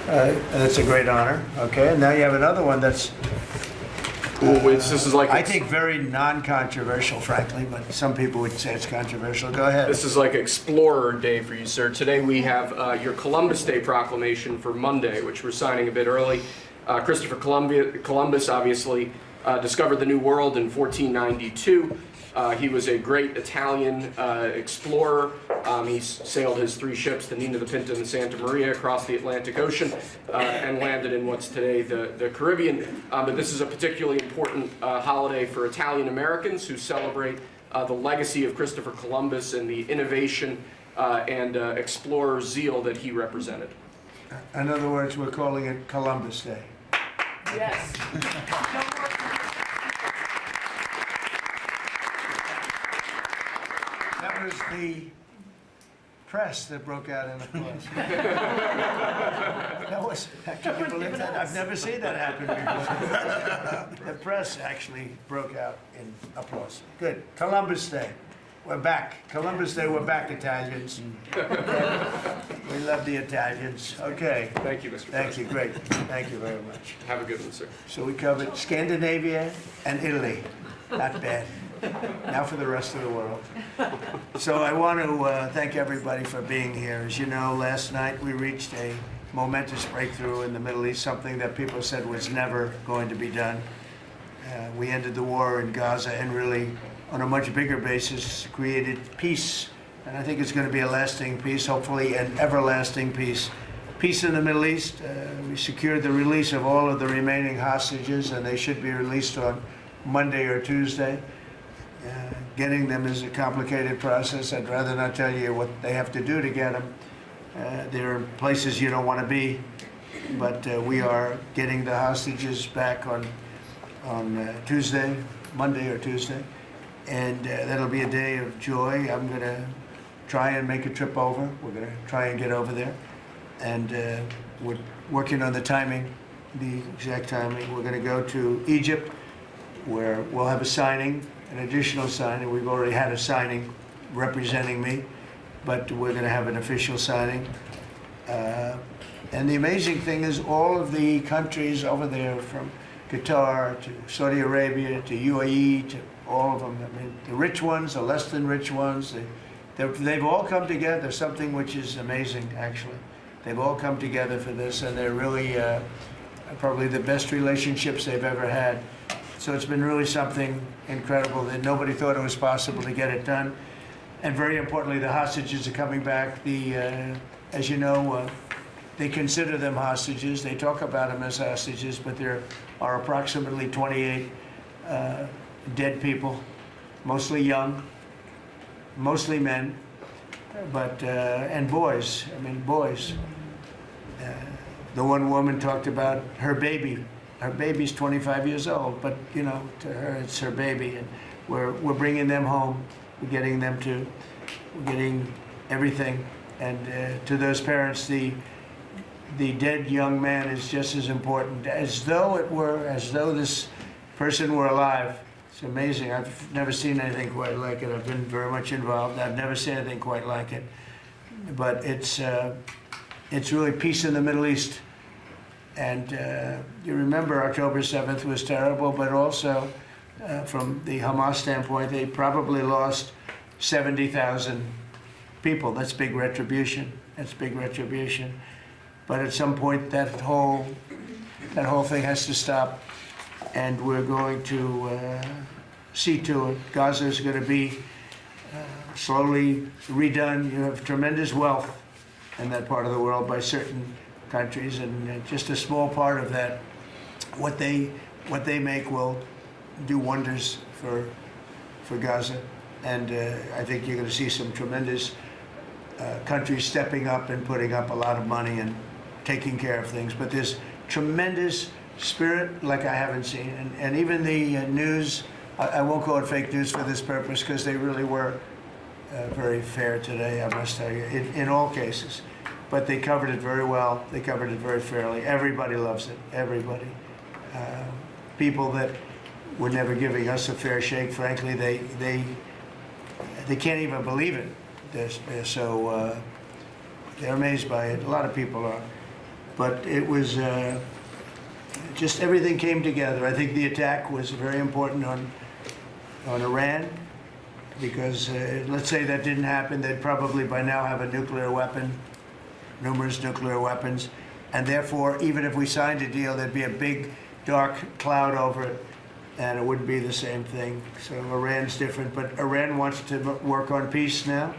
That's a great honor. Okay, and now you have another one that's, This is like I think, very non-controversial, frankly, but some people would say it's controversial. Go ahead. this is like Explorer Day for you, sir. Today we have your Columbus Day proclamation for Monday, which we're signing a bit early. Christopher Columbus obviously discovered the New World in 1492. He was a great Italian explorer. He sailed his 3 ships, the Nina, the Pinta, and the Santa Maria, across the Atlantic Ocean and landed in what's today the Caribbean. But this is a particularly important holiday for Italian Americans who celebrate the legacy of Christopher Columbus and the innovation and explorer zeal that he represented. In other words, we're calling it Columbus Day. Yes. That was the press that broke out in applause. That was, can you believe that? I've never seen that happen before. The press actually broke out in applause. Good. Columbus Day. We're back. Columbus Day, we're back, Italians. We love the Italians. Okay. Thank you, Mr. Thank you. President. Great. Thank you very much. Have a good one, sir. So we covered Scandinavia and Italy. Not bad. Now for the rest of the world. So I want to thank everybody for being here. As you know, last night we reached a momentous breakthrough in the Middle East, something that people said was never going to be done. We ended the war in Gaza and really, on a much bigger basis, created peace. And I think it's going to be a lasting peace, hopefully an everlasting peace. Peace in the Middle East. We secured the release of all of the remaining hostages, and they should be released on Monday or Tuesday. Getting them is a complicated process. I'd rather not tell you what they have to do to get them. There are places you don't want to be, but we are getting the hostages back on Tuesday, Monday or Tuesday, and that'll be a day of joy. I'm going to try and make a trip over. We're going to try and get over there, and we're working on the timing, the exact timing. We're going to go to Egypt, where we'll have a signing, an additional signing. We've already had a signing representing me, but we're going to have an official signing. And the amazing thing is all of the countries over there, from Qatar to Saudi Arabia to UAE to all of them, I mean, the rich ones, the less than rich ones, they've all come together, something which is amazing, actually. They've all come together for this, and they're really probably the best relationships they've ever had. So it's been really something incredible that nobody thought it was possible to get it done. And very importantly, the hostages are coming back. As you know, they consider them hostages. They talk about them as hostages, but there are approximately 28 dead people, mostly young, mostly men, but and boys. I mean, boys. The one woman talked about her baby. Her baby's 25 years old, but you know, to her it's her baby, and we're bringing them home. We're getting everything, and to those parents, the dead young man is just as important as though this person were alive. It's amazing. I've never seen anything quite like it. I've been very much involved. I've never seen anything quite like it. But it's really peace in the Middle East. And you remember October 7th was terrible, but also from the Hamas standpoint, they probably lost 70,000 people. That's big retribution. That's big retribution. But at some point, that whole thing has to stop, and we're going to see to it. Gaza is going to be slowly redone. You have tremendous wealth in that part of the world by certain countries, and just a small part of that, what they make will do wonders for Gaza. And I think you're going to see some tremendous countries stepping up and putting up a lot of money and taking care of things. But there's tremendous spirit like I haven't seen. And even the news, I won't call it fake news for this purpose, because they really were very fair today, I must tell you, in all cases. But they covered it very well. They covered it very fairly. Everybody loves it. Everybody. People that were never giving us a fair shake, frankly, they can't even believe it. They're amazed by it. A lot of people are. But it was just everything came together. I think the attack was very important on Iran, because let's say that didn't happen, they'd probably by now have a nuclear weapon, numerous nuclear weapons, and therefore, even if we signed a deal, there'd be a big dark cloud over it, and it wouldn't be the same thing. So Iran's different, but Iran wants to work on peace now.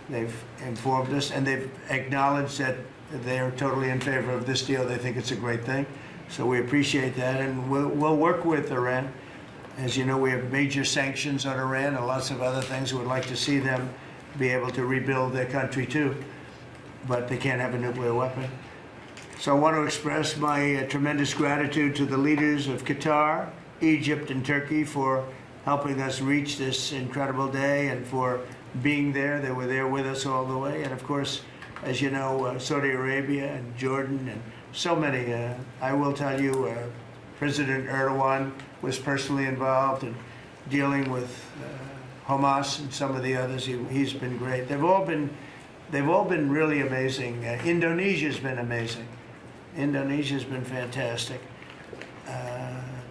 They've informed us, and they've acknowledged that they are totally in favor of this deal. They think it's a great thing. So we appreciate that, and we'll work with Iran. As you know, we have major sanctions on Iran and lots of other things. We would like to see them be able to rebuild their country too, but they can't have a nuclear weapon. So I want to express my tremendous gratitude to the leaders of Qatar, Egypt, and Turkey for helping us reach this incredible day and for being there. They were there with us all the way. And of course, as you know, Saudi Arabia and Jordan and so many. I will tell you, President Erdogan was personally involved in dealing with Hamas and some of the others. He's been great. They've all been really amazing. Indonesia's been amazing. Indonesia's been fantastic.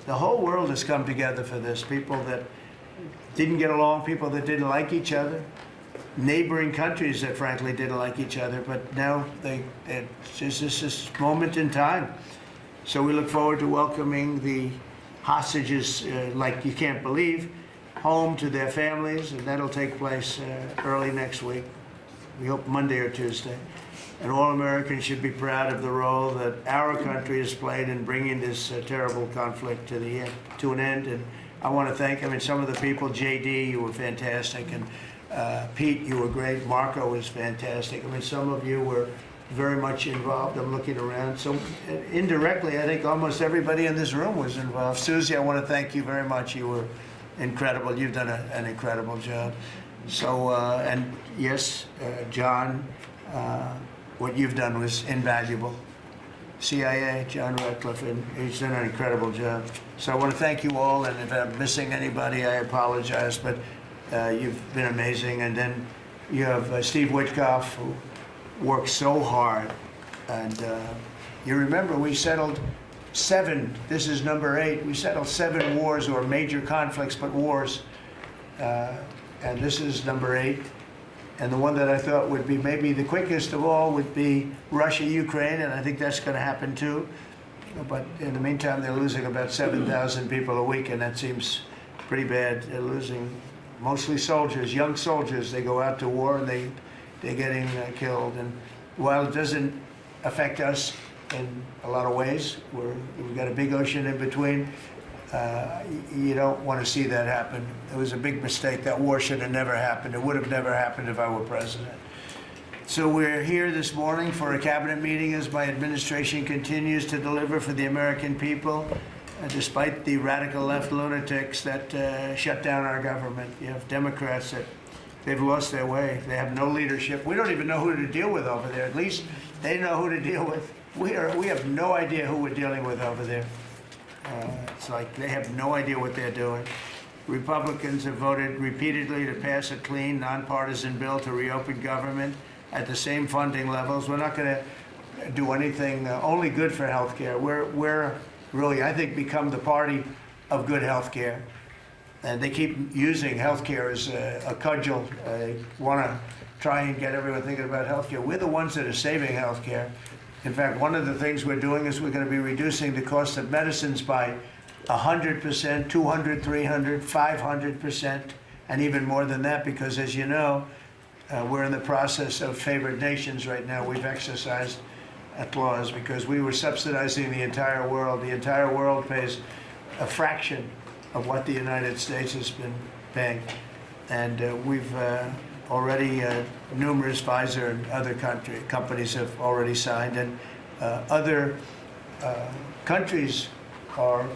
The whole world has come together for this. People that didn't get along, people that didn't like each other, neighboring countries that frankly didn't like each other, but now it's just this moment in time. So we look forward to welcoming the hostages, like you can't believe, home to their families, and that'll take place early next week. We hope Monday or Tuesday. And all Americans should be proud of the role that our country has played in bringing this terrible conflict to an end. And I want to thank, some of the people, JD, you were fantastic, and Pete, you were great. Marco was fantastic. Some of you were very much involved. I'm looking around. So indirectly, I think almost everybody in this room was involved. Susie, I want to thank you very much. You were incredible. You've done an incredible job. So, and yes, John, what you've done was invaluable. CIA, John Ratcliffe, and he's done an incredible job. So I want to thank you all, and if I'm missing anybody, I apologize, but you've been amazing. And then you have Steve Witkoff, who worked so hard. And you remember we settled 7, this is number 8, we settled 7 wars or major conflicts, but wars. And this is number 8. And the one that I thought would be maybe the quickest of all would be Russia-Ukraine, and I think that's going to happen too. But in the meantime, they're losing about 7,000 people a week, and that seems pretty bad. They're losing mostly soldiers, young soldiers. They go out to war, and they're getting killed. And while it doesn't affect us in a lot of ways, we've got a big ocean in between, you don't want to see that happen. It was a big mistake. That war should have never happened. It would have never happened if I were president. So we're here this morning for a cabinet meeting as my administration continues to deliver for the American people, despite the radical left lunatics that shut down our government. You have Democrats that they've lost their way. They have no leadership. We don't even know who to deal with over there. At least they know who to deal with. We have no idea who we're dealing with over there. It's like they have no idea what they're doing. Republicans have voted repeatedly to pass a clean, nonpartisan bill to reopen government at the same funding levels. We're not going to do anything only good for health care. We're really, I think, become the party of good health care. And they keep using health care as a cudgel. They want to try and get everyone thinking about health care. We're the ones that are saving health care. In fact, one of the things we're doing is we're going to be reducing the cost of medicines by 100%, 200, 300, 500%, and even more than that, because as you know, we're in the process of favored nations right now. We've exercised a clause because we were subsidizing the entire world. The entire world pays a fraction of what the United States has been paying. And we've already, numerous Pfizer and other companies have already signed, and other countries are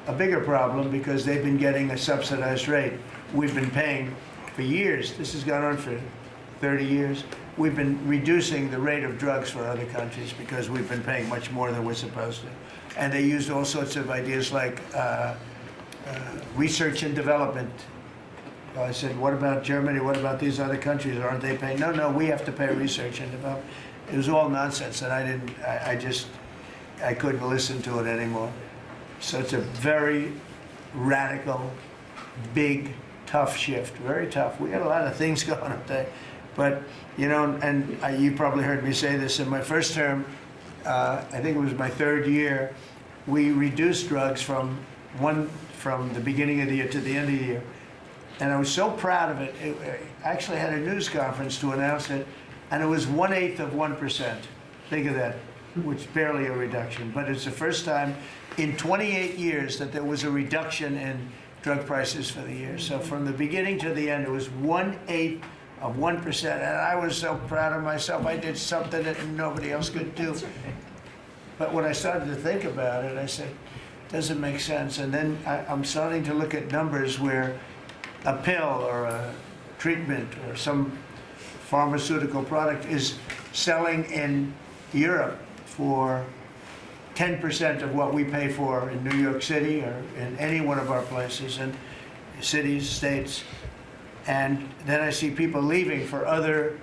a bigger problem because they've been getting a subsidized rate. We've been paying for years. This has gone on for 30 years. We've been reducing the rate of drugs for other countries because we've been paying much more than we're supposed to. And they used all sorts of ideas like research and development. I said, what about Germany? What about these other countries? Aren't they paying? No, we have to pay research and development. It was all nonsense, and I couldn't listen to it anymore. So it's a very radical, big, tough shift, very tough. We got a lot of things going on there. But, you know, and you probably heard me say this in my first term, I think it was my third year, we reduced drugs from the beginning of the year to the end of the year. And I was so proud of it. I actually had a news conference to announce it, and it was 1/8 of 1%. Think of that, which is barely a reduction. But it's the first time in 28 years that there was a reduction in drug prices for the year. So from the beginning to the end, it was 1/8 of 1%. And I was so proud of myself. I did something that nobody else could do. But when I started to think about it, I said, doesn't make sense. And then I'm starting to look at numbers where a pill or a treatment or some pharmaceutical product is selling in Europe for 10% of what we pay for in New York City or in any one of our places, and cities, states. And then I see people leaving for other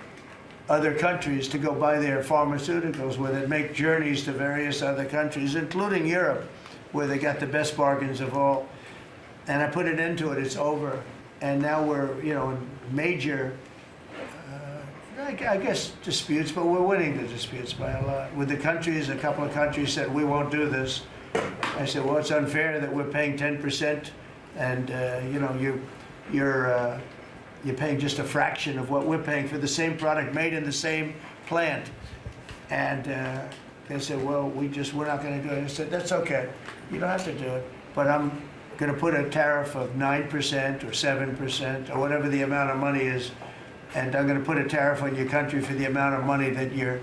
countries to go buy their pharmaceuticals, where they make journeys to various other countries, including Europe, where they got the best bargains of all. And I put an end to it. It's over. And now we're, you know, in major, I guess, disputes, but we're winning the disputes by a lot. With the countries, a couple of countries said, we won't do this. I said, well, it's unfair that we're paying 10%, and, you know, you're paying just a fraction of what we're paying for the same product made in the same plant. And they said, well, we're not going to do it. I said, that's okay. You don't have to do it. But I'm going to put a tariff of 9% or 7% or whatever the amount of money is, and I'm going to put a tariff on your country for the amount of money that you're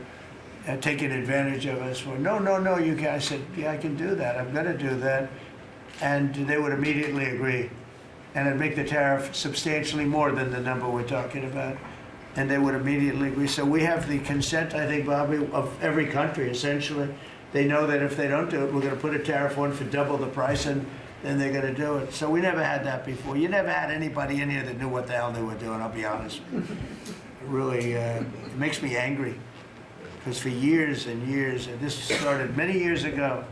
taking advantage of us for. No, you can't. I said, yeah, I can do that. I'm going to do that. And they would immediately agree. And I'd make the tariff substantially more than the number we're talking about. And they would immediately agree. So we have the consent, I think, Bobby, of every country, essentially. They know that if they don't do it, we're going to put a tariff on for double the price, and then they're going to do it. So we never had that before. You never had anybody in here that knew what the hell they were doing, I'll be honest. It really it makes me angry. Because for years and years, and this started many years ago,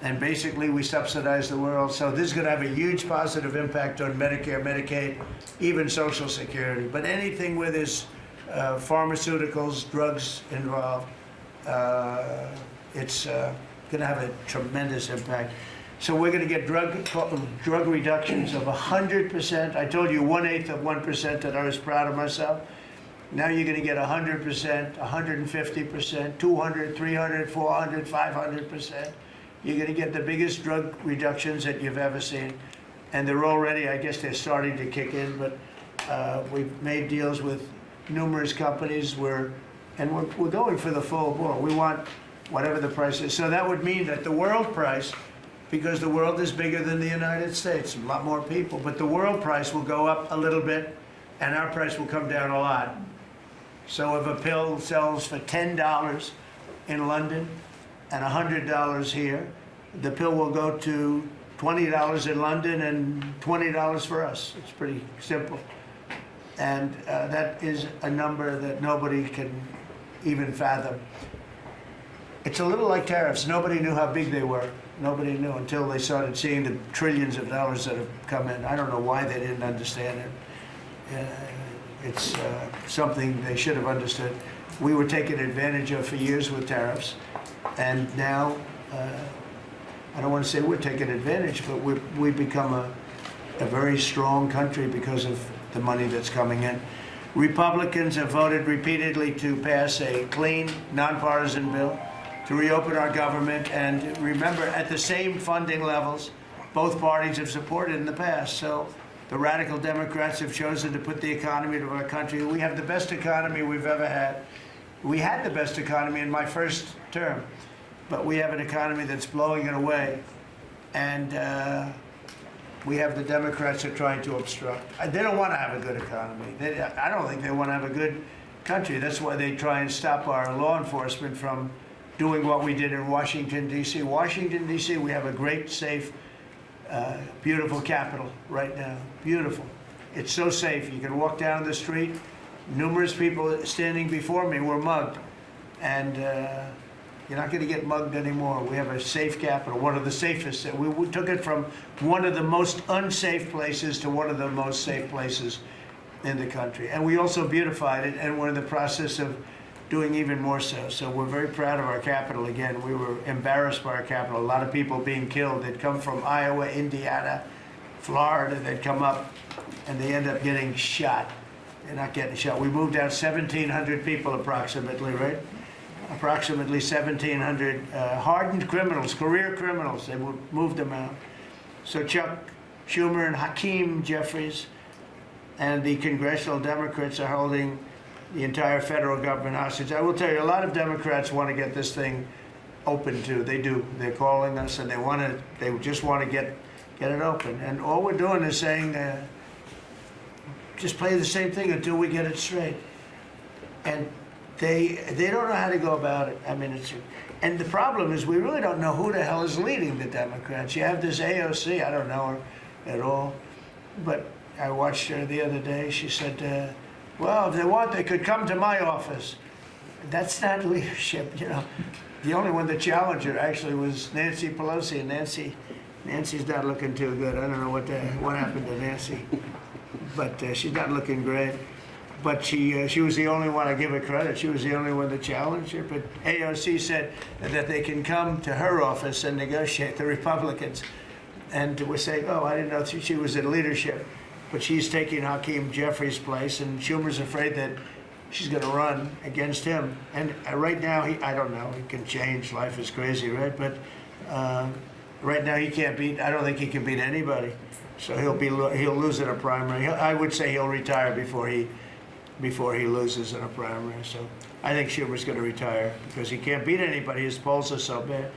and basically we subsidize the world. So this is going to have a huge positive impact on Medicare, Medicaid, even Social Security. But anything where there's pharmaceuticals, drugs involved, it's going to have a tremendous impact. So we're going to get drug reductions of 100%. I told you 1/8 of 1% that I was proud of myself. Now you're going to get 100%, 150%, 200, 300, 400, 500%. You're going to get the biggest drug reductions that you've ever seen. And they're already, I guess they're starting to kick in, but we've made deals with numerous companies and we're going for the full bore. We want whatever the price is. So that would mean that the world price, because the world is bigger than the United States, a lot more people, but the world price will go up a little bit and our price will come down a lot. So if a pill sells for $10 in London and $100 here, the pill will go to $20 in London and $20 for us. It's pretty simple. And that is a number that nobody can even fathom. It's a little like tariffs. Nobody knew how big they were. Nobody knew until they started seeing the trillions of dollars that have come in. I don't know why they didn't understand it. It's something they should have understood. We were taken advantage of for years with tariffs, and now, I don't want to say we're taking advantage, but we've become a very strong country because of the money that's coming in. Republicans have voted repeatedly to pass a clean, nonpartisan bill to reopen our government, and remember, at the same funding levels both parties have supported in the past. So the radical Democrats have chosen to put the economy of our country. We have the best economy we've ever had. We had the best economy in my first term, but we have an economy that's blowing it away, and we have the Democrats that are trying to obstruct. They don't want to have a good economy. I don't think they want to have a good country. That's why they try and stop our law enforcement from doing what we did in Washington, D.C. Washington, D.C., we have a great, safe, beautiful capital right now. Beautiful. It's so safe. You can walk down the street. Numerous people standing before me were mugged. and you're not going to get mugged anymore. We have a safe capital, one of the safest. We took it from one of the most unsafe places to one of the most safe places in the country. And we also beautified it, and we're in the process of doing even more so. So we're very proud of our capital. Again, we were embarrassed by our capital. A lot of people being killed. They'd come from Iowa, Indiana, Florida. They'd come up, and they end up getting shot. They're not getting shot. We moved out 1,700 people approximately, right? Approximately 1,700 hardened criminals, career criminals. They moved them out. So Chuck Schumer and Hakeem Jeffries and the congressional Democrats are holding the entire federal government hostage. I will tell you, a lot of Democrats want to get this thing open too. They do. They're calling us, and they just want to get it open. And all we're doing is saying, just play the same thing until we get it straight. And they don't know how to go about it. I mean, and the problem is we really don't know who the hell is leading the Democrats. You have this AOC, I don't know her at all, but I watched her the other day. She said, well, if they want, they could come to my office. That's not leadership, you know. The only one that challenged her actually was Nancy Pelosi, and Nancy's not looking too good. I don't know what happened to Nancy, but she's not looking great. But she was the only one, I give her credit, she was the only one that challenged her. But AOC said that they can come to her office and negotiate, the Republicans. And we're saying, oh, I didn't know she was in leadership. But she's taking Hakeem Jeffries' place, and Schumer's afraid that she's going to run against him. And right now, I don't know, he can change, life is crazy, right? But right now he can't beat, I don't think he can beat anybody. So he'll lose in a primary. I would say he'll retire before he loses in a primary. So I think Schumer's going to retire because he can't beat anybody. His polls are so bad.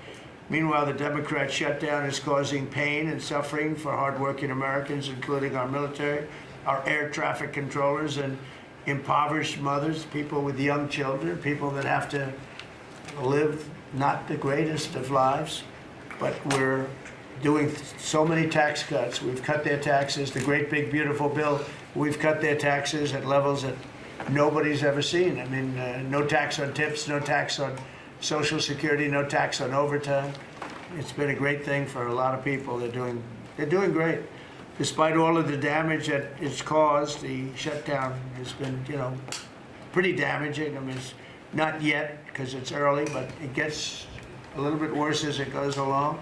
Meanwhile, the Democrat shutdown is causing pain and suffering for hardworking Americans, including our military, our air traffic controllers, and impoverished mothers, people with young children, people that have to live not the greatest of lives. But we're doing so many tax cuts. We've cut their taxes. The great big beautiful bill, we've cut their taxes at levels that nobody's ever seen. I mean, no tax on tips, no tax on Social Security, no tax on overtime. It's been a great thing for a lot of people. They're doing great. Despite all of the damage that it's caused, the shutdown has been, you know, pretty damaging. I mean, it's not yet because it's early, but it gets a little bit worse as it goes along.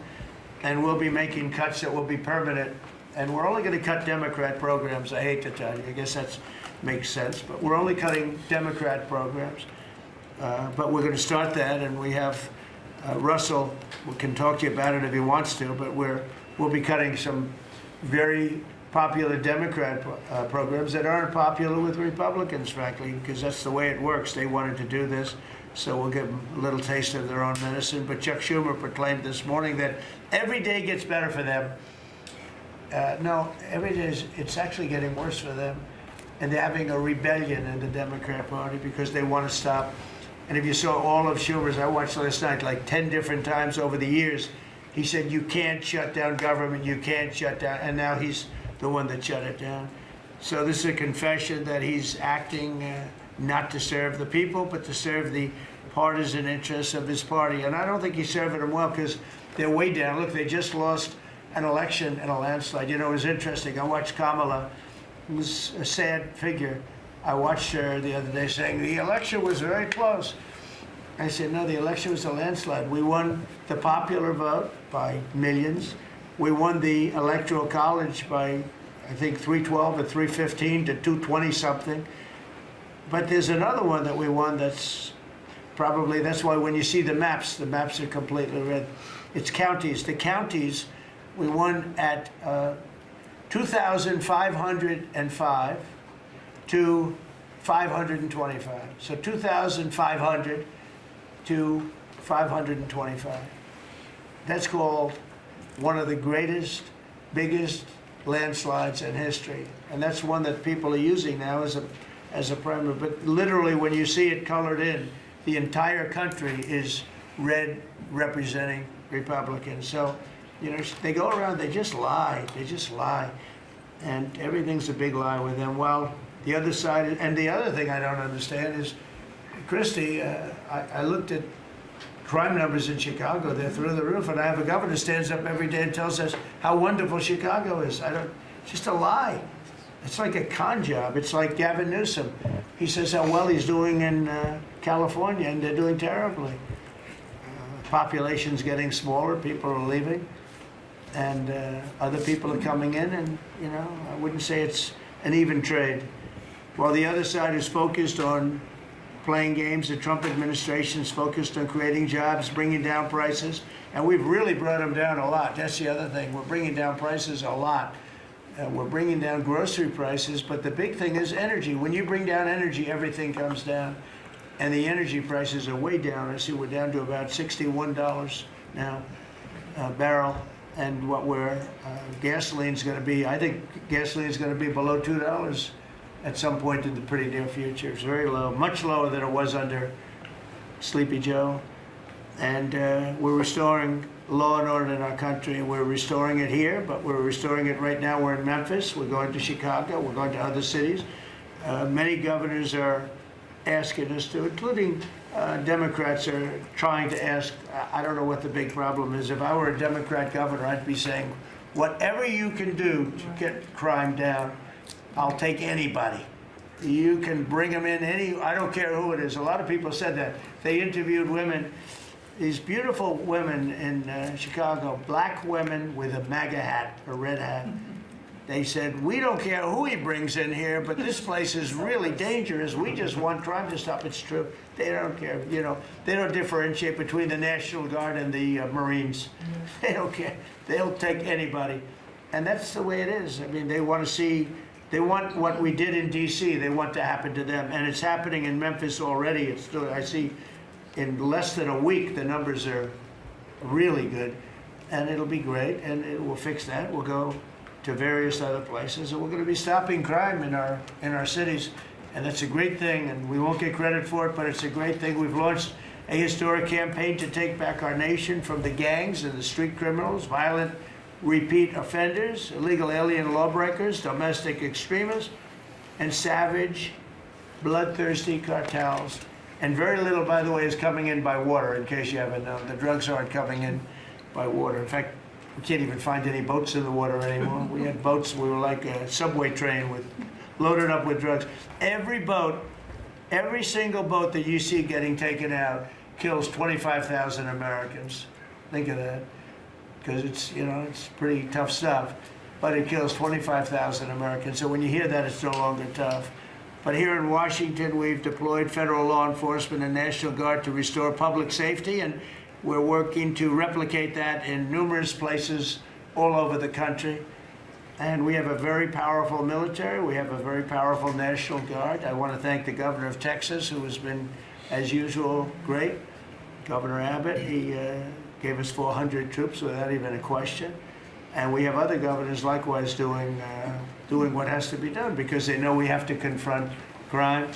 And we'll be making cuts that will be permanent. And we're only going to cut Democrat programs. I hate to tell you. I guess that makes sense. But we're only cutting Democrat programs. But we're going to start that. And we have Russell, who can talk to you about it if he wants to. But we'll be cutting some very popular Democrat programs that aren't popular with Republicans, frankly, because that's the way it works. They wanted to do this. So we'll give them a little taste of their own medicine. But Chuck Schumer proclaimed this morning that every day gets better for them. No, every day it's actually getting worse for them. And they're having a rebellion in the Democrat Party because they want to stop. And if you saw all of Schumer's, I watched last night like 10 different times over the years, he said, you can't shut down government, you can't shut down. And now he's the one that shut it down. So this is a confession that he's acting not to serve the people, but to serve the partisan interests of his party. And I don't think he's serving them well because they're way down. Look, they just lost an election in a landslide. You know, it was interesting. I watched Kamala, who was a sad figure. I watched her the other day saying the election was very close. I said, no, the election was a landslide. We won the popular vote by millions. We won the Electoral College by, I think, 312 or 315 to 220 something. But there's another one that we won that's why when you see the maps are completely red. It's counties. The counties, we won at 2,505 to 525. So 2,500 to 525. That's called one of the greatest, biggest landslides in history. And that's one that people are using now as a primary. But literally, when you see it colored in, the entire country is red representing Republicans. So, you know, they go around, they just lie. They just lie. And everything's a big lie with them. Well, the other side, and the other thing I don't understand is Christie, I looked at crime numbers in Chicago. They're through the roof, and I have a governor stands up every day and tells us how wonderful Chicago is. It's just a lie. It's like a con job. It's like Gavin Newsom. He says how well he's doing in California, and they're doing terribly. Population's getting smaller, people are leaving, and other people are coming in, and I wouldn't say it's an even trade. While the other side is focused on playing games, the Trump administration is focused on creating jobs, bringing down prices, and we've really brought them down a lot. That's the other thing. We're bringing down prices a lot. We're bringing down grocery prices, but the big thing is energy. When you bring down energy, everything comes down, and the energy prices are way down. I see we're down to about $61 now a barrel, and what gasoline's going to be, I think gasoline's going to be below $2 at some point in the pretty near future. It's very low, much lower than it was under Sleepy Joe. And we're restoring law and order in our country. We're restoring it here, but we're restoring it right now. We're in Memphis. We're going to Chicago. We're going to other cities. Many governors are asking us to, including Democrats are trying to ask. I don't know what the big problem is. If I were a Democrat governor, I'd be saying, whatever you can do to get crime down, I'll take anybody. You can bring them in I don't care who it is. A lot of people said that. They interviewed women, these beautiful women in Chicago, black women with a MAGA hat, a red hat. They said, we don't care who he brings in here, but this place is really dangerous. We just want crime to stop. It's true. They don't care. They don't differentiate between the National Guard and the Marines. They don't care. They'll take anybody. And that's the way it is. I mean, they want what we did in D.C., they want to happen to them. And it's happening in Memphis already. I see in less than a week, the numbers are really good. And it'll be great, and we'll fix that. We'll go to various other places, and we're going to be stopping crime in our cities. And that's a great thing, and we won't get credit for it, but it's a great thing. We've launched a historic campaign to take back our nation from the gangs and the street criminals, violent repeat offenders, illegal alien lawbreakers, domestic extremists, and savage, bloodthirsty cartels. And very little, by the way, is coming in by water, in case you haven't known. The drugs aren't coming in by water. In fact, we can't even find any boats in the water anymore. We had boats, we were like a subway train loaded up with drugs. Every single boat that you see getting taken out kills 25,000 Americans. Think of that. Because it's pretty tough stuff, but it kills 25,000 Americans. So when you hear that, it's no longer tough. But here in Washington, we've deployed federal law enforcement and National Guard to restore public safety, and we're working to replicate that in numerous places all over the country. And we have a very powerful military. We have a very powerful National Guard. I want to thank the governor of Texas, who has been, as usual, great. Governor Abbott, he gave us 400 troops without even a question. And we have other governors likewise doing what has to be done because they know we have to confront crime.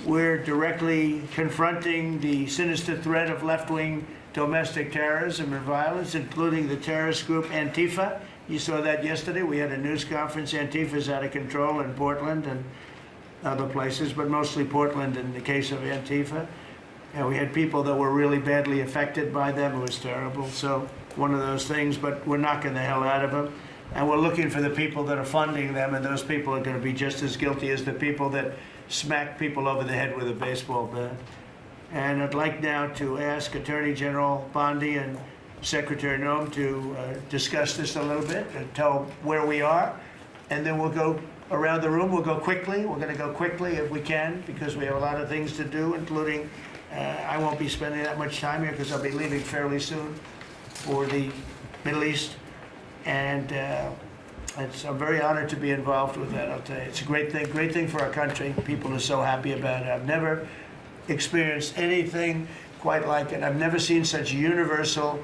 We're directly confronting the sinister threat of left-wing domestic terrorism and violence, including the terrorist group Antifa. You saw that yesterday. We had a news conference. Antifa's out of control in Portland and other places, but mostly Portland in the case of Antifa. And we had people that were really badly affected by them. It was terrible. So one of those things, but we're knocking the hell out of them. And we're looking for the people that are funding them, and those people are going to be just as guilty as the people that smack people over the head with a baseball bat. And I'd like now to ask Attorney General Bondi and Secretary Noem to discuss this a little bit and tell where we are. And then we'll go around the room. We'll go quickly. We're going to go quickly if we can because we have a lot of things to do, including I won't be spending that much time here because I'll be leaving fairly soon for the Middle East. And I'm very honored to be involved with that, I'll tell you. It's a great thing for our country. People are so happy about it. I've never experienced anything quite like it. I've never seen such universal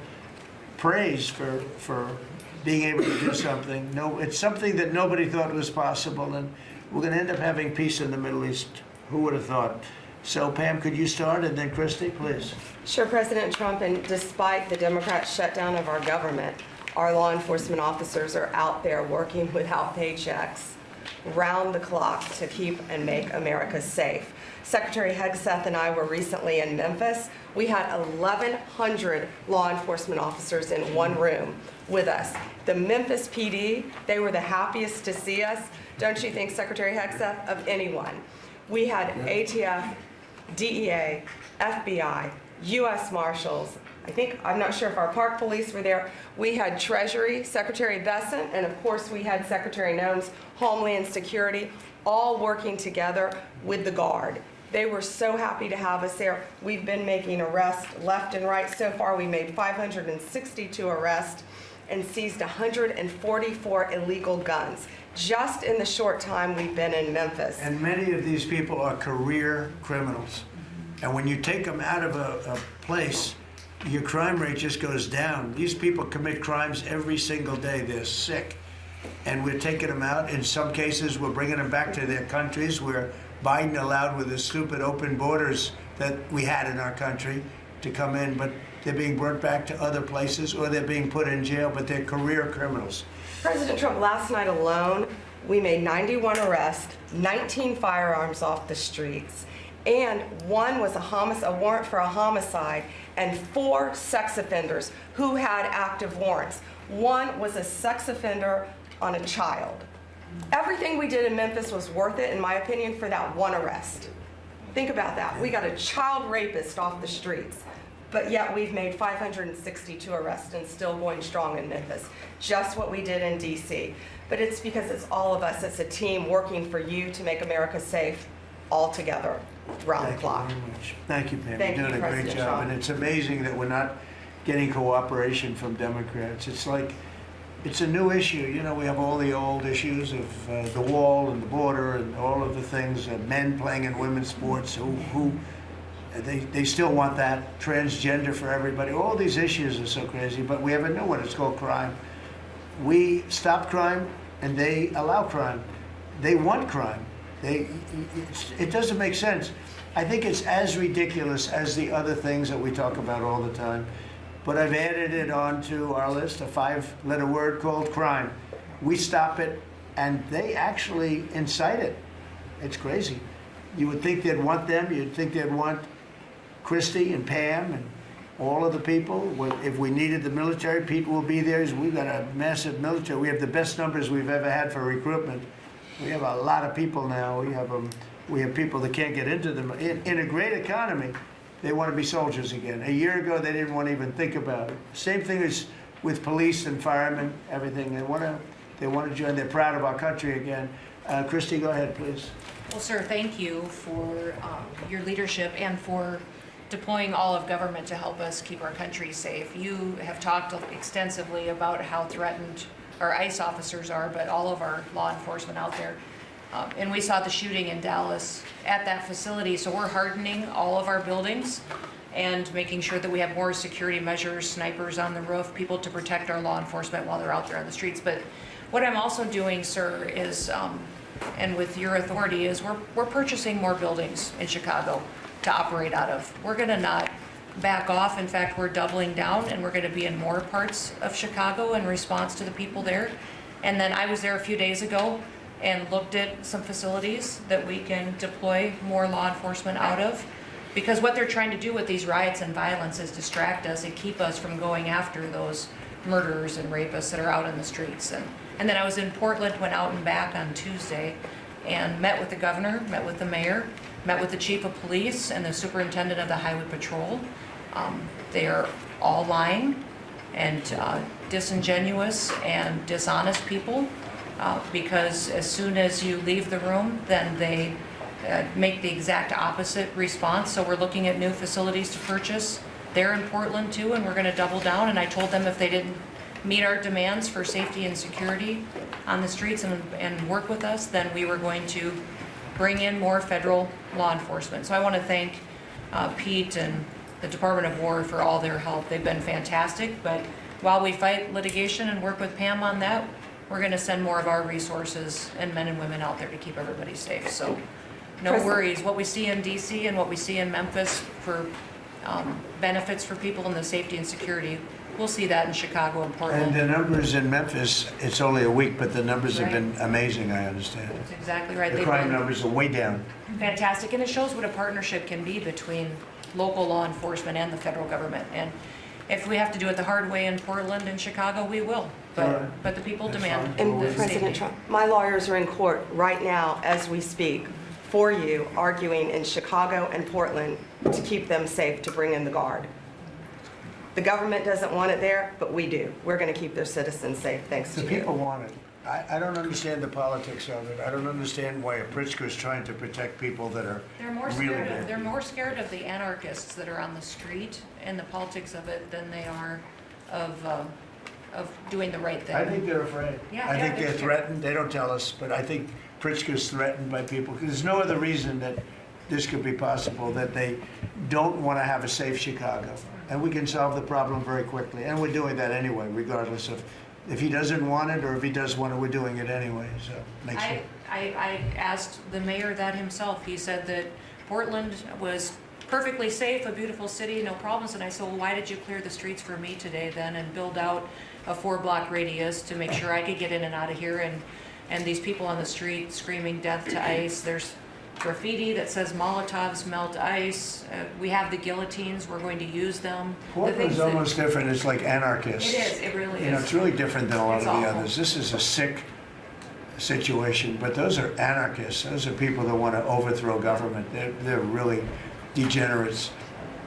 praise for being able to do something. No, it's something that nobody thought was possible, and we're going to end up having peace in the Middle East. Who would have thought? So, Pam, could you start, and then Christy, please. Sure, President Trump, and despite the Democrat shutdown of our government, our law enforcement officers are out there working without paychecks, round the clock to keep and make America safe. Secretary Hegseth and I were recently in Memphis. We had 1,100 law enforcement officers in one room with us. The Memphis PD, they were the happiest to see us, don't you think, Secretary Hegseth, of anyone? We had ATF, DEA, FBI, U.S. Marshals. I'm not sure if our park police were there. We had Treasury, Secretary Bessent, and of course we had Secretary Noem's Homeland Security, all working together with the Guard. They were so happy to have us there. We've been making arrests left and right. So far, we made 562 arrests and seized 144 illegal guns just in the short time we've been in Memphis. And many of these people are career criminals. And when you take them out of a place, your crime rate just goes down. These people commit crimes every single day. They're sick. And we're taking them out. In some cases, we're bringing them back to their countries where Biden allowed, with the stupid open borders that we had in our country, to come in, but they're being brought back to other places or they're being put in jail, but they're career criminals. President Trump, last night alone, we made 91 arrests, 19 firearms off the streets, and one was a warrant for a homicide, and 4 sex offenders who had active warrants. One was a sex offender on a child. Everything we did in Memphis was worth it, in my opinion, for that one arrest. Think about that. We got a child rapist off the streets, but yet we've made 562 arrests and still going strong in Memphis. Just what we did in D.C. But it's because it's all of us. It's a team working for you to make America safe, all together, round the clock. Thank you very much. Thank you, Pam. Thank You're you, doing a great President job. Trump. And it's amazing that we're not getting cooperation from Democrats. It's like, it's a new issue. You know, we have all the old issues of the wall and the border and all of the things, men playing in women's sports they still want that, transgender for everybody. All these issues are so crazy, but we have a new one. It's called crime. We stop crime and they allow crime. They want crime. It doesn't make sense. I think it's as ridiculous as the other things that we talk about all the time. But I've added it onto our list, a 5-letter word called crime. We stop it, and they actually incite it. It's crazy. You would think they'd want them. You'd think they'd want Christy and Pam and all of the people. If we needed the military, Pete will be there. We've got a massive military. We have the best numbers we've ever had for recruitment. We have a lot of people now. We have people that can't get into them. In a great economy, they want to be soldiers again. A year ago, they didn't want to even think about it. Same thing as with police and firemen, everything. They want to join. They're proud of our country again. Christy, go ahead, please. Well, sir, thank you for your leadership and for deploying all of government to help us keep our country safe. You have talked extensively about how threatened our ICE officers are, but all of our law enforcement out there. And we saw the shooting in Dallas at that facility, so we're hardening all of our buildings and making sure that we have more security measures, snipers on the roof, people to protect our law enforcement while they're out there on the streets. But what I'm also doing, sir, is, and with your authority, is we're purchasing more buildings in Chicago to operate out of. We're gonna not back off. In fact, we're doubling down, and we're gonna be in more parts of Chicago in response to the people there. And then I was there a few days ago and looked at some facilities that we can deploy more law enforcement out of. Because what they're trying to do with these riots and violence is distract us and keep us from going after those murderers and rapists that are out in the streets. And then I was in Portland, went out and back on Tuesday, and met with the governor, met with the mayor, met with the chief of police and the superintendent of the highway patrol. They are all lying and disingenuous and dishonest people. Because as soon as you leave the room, then they make the exact opposite response. So we're looking at new facilities to purchase. They're in Portland too, and we're going to double down. And I told them if they didn't meet our demands for safety and security on the streets and work with us, then we were going to bring in more federal law enforcement. So I want to thank Pete and the Department of War for all their help. They've been fantastic. But while we fight litigation and work with Pam on that, we're going to send more of our resources and men and women out there to keep everybody safe. So no worries. What we see in D.C. and what we see in Memphis for benefits for people in the safety and security, we'll see that in Chicago and And Portland. the numbers in Memphis, it's only a week, but the numbers have Right. been amazing, I understand. That's exactly right. The They've crime been numbers are way down. fantastic, and it shows what a partnership can be between local law enforcement and the federal government. And if we have to do it the hard way in Portland and Chicago, we will. All right. But the people That's demand fine. And the President safety. Trump, my lawyers are in court right now as we speak for you, arguing in Chicago and Portland to keep them safe, to bring in the guard. The government doesn't want it there, but we do. We're going to keep their citizens safe, thanks The to people you. want it. I don't understand the politics of it. I don't understand why a Pritzker is trying to protect people that are They're more really scared bad. of, they're more scared of the anarchists that are on the street and the politics of it than they are of doing the right thing. I think they're afraid. Yeah, I yeah, think they're they're scared. threatened. They don't tell us, but I think Pritzker's threatened by people. 'Cause there's no other reason that this could be possible, that they don't want to have a safe Chicago. And we can solve the problem very quickly. And we're doing that anyway, regardless of if he doesn't want it or if he does want it, we're doing it anyway. So make sure. I asked the mayor that himself. He said that Portland was perfectly safe, a beautiful city, no problems. And I said, well, why did you clear the streets for me today then and build out a 4-block radius to make sure I could get in and out of here? And these people on the street screaming death to ICE. There's graffiti that says Molotovs melt ice. We have the guillotines. We're going to use them. The Portland's things that- almost different. It's like anarchists. It is. It really You know, is. it's really different than a lot It's of the awful. others. This is a sick situation, but those are anarchists. Those are people that want to overthrow government. They're really degenerates.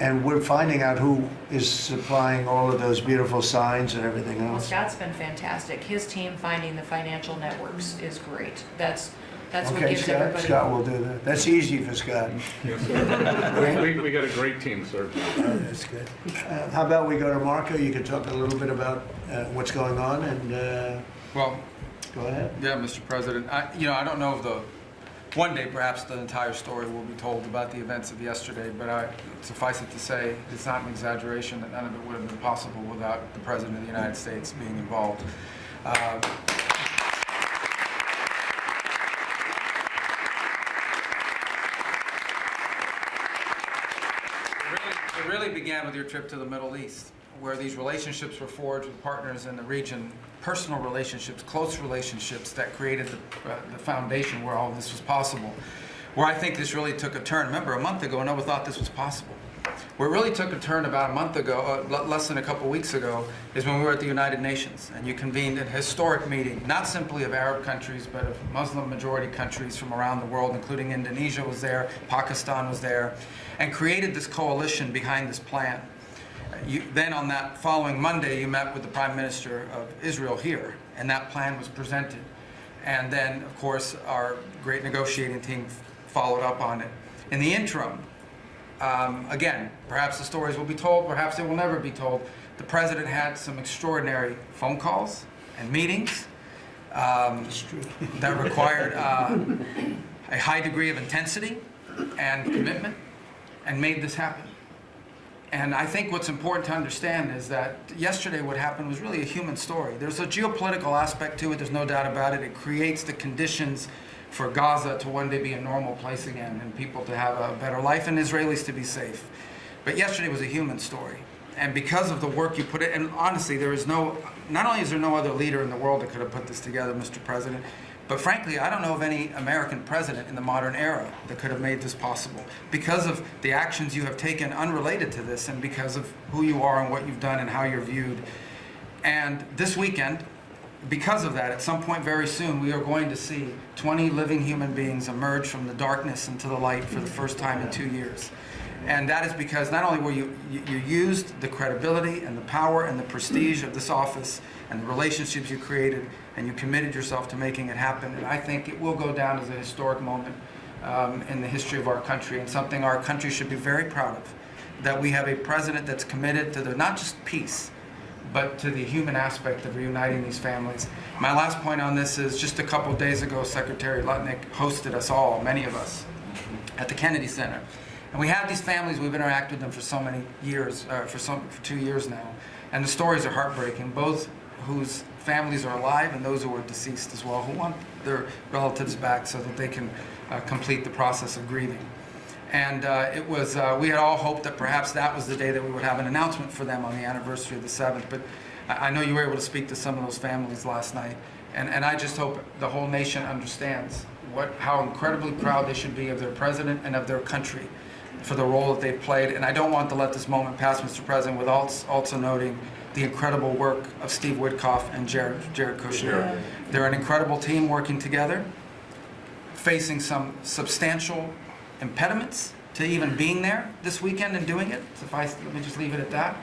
And we're finding out who is supplying all of those beautiful signs and everything Well, else. Scott's been fantastic. His team finding the financial networks is great. That's what Okay, gives Scott, everybody. Scott will do that. That's easy for Scott. We got a great team, sir. That's good. How about we go to Marco? You can talk a little bit about what's going on and Well, go ahead. yeah, Mr. President, I don't know if one day perhaps the entire story will be told about the events of yesterday, but suffice it to say, it's not an exaggeration that none of it would have been possible without the President of the United States being involved. It really began with your trip to the Middle East, where these relationships were forged with partners in the region, personal relationships, close relationships that created the foundation where all of this was possible. Where I think this really took a turn. Remember, a month ago, no one thought this was possible. Where it really took a turn about a month ago, less than a couple weeks ago, is when we were at the United Nations, and you convened a historic meeting, not simply of Arab countries, but of Muslim-majority countries from around the world, including Indonesia was there, Pakistan was there, and created this coalition behind this plan. Then on that following Monday, you met with the Prime Minister of Israel here, and that plan was presented. And then, of course, our great negotiating team followed up on it. In the interim, again, perhaps the stories will be told, perhaps they will never be told. The President had some extraordinary phone calls and meetings that required a high degree of intensity and commitment and made this happen. And I think what's important to understand is that yesterday what happened was really a human story. There's a geopolitical aspect to it, there's no doubt about it. It creates the conditions for Gaza to one day be a normal place again and people to have a better life and Israelis to be safe. But yesterday was a human story. And because of the work you put in, and honestly, not only is there no other leader in the world that could have put this together, Mr. President, but frankly, I don't know of any American president in the modern era that could have made this possible. Because of the actions you have taken unrelated to this and because of who you are and what you've done and how you're viewed. And this weekend, because of that, at some point very soon, we are going to see 20 living human beings emerge from the darkness into the light for the first time in 2 years. And that is because not only were you used the credibility and the power and the prestige of this office and the relationships you created, and you committed yourself to making it happen. And I think it will go down as a historic moment in the history of our country and something our country should be very proud of. That we have a president that's committed to not just peace, but to the human aspect of reuniting these families. My last point on this is just a couple days ago, Secretary Lutnick hosted us all, many of us, at the Kennedy Center. And we have these families, we've interacted with them for so many years, for 2 years now. And the stories are heartbreaking, both whose families are alive and those who are deceased as well, who want their relatives back so that they can complete the process of grieving. And it was, we had all hoped that perhaps that was the day that we would have an announcement for them on the anniversary of the 7th. But I know you were able to speak to some of those families last night. And I just hope the whole nation understands how incredibly proud they should be of their president and of their country for the role that they've played. And I don't want to let this moment pass, Mr. President, without also noting the incredible work of Steve Witkoff and Jared Kushner. They're an incredible team working together, facing some substantial impediments to even being there this weekend and doing it. Let me just leave it at that.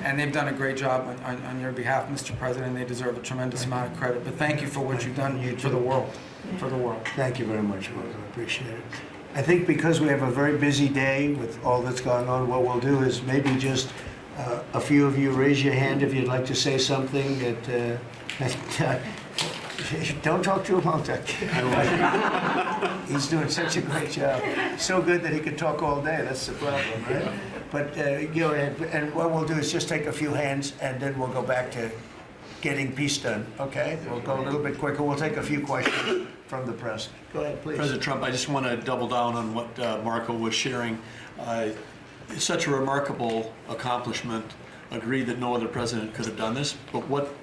And they've done a great job on your behalf, Mr. President. They deserve a tremendous amount of credit. But thank you for what you've done for the world. For the world. Thank you very much, Marco. I appreciate it. I think because we have a very busy day with all that's going on, what we'll do is maybe just a few of you raise your hand if you'd like to say something that don't talk to him, I'll talk. He's doing such a great job. So good that he could talk all day. That's the problem, right? But go ahead. And what we'll do is just take a few hands, and then we'll go back to getting peace done. Okay? We'll go a little bit quicker. We'll take a few questions from the press. Go ahead, please. President Trump, I just want to double down on what Marco was sharing. It's such a remarkable accomplishment. Agree that no other president could have done this, but what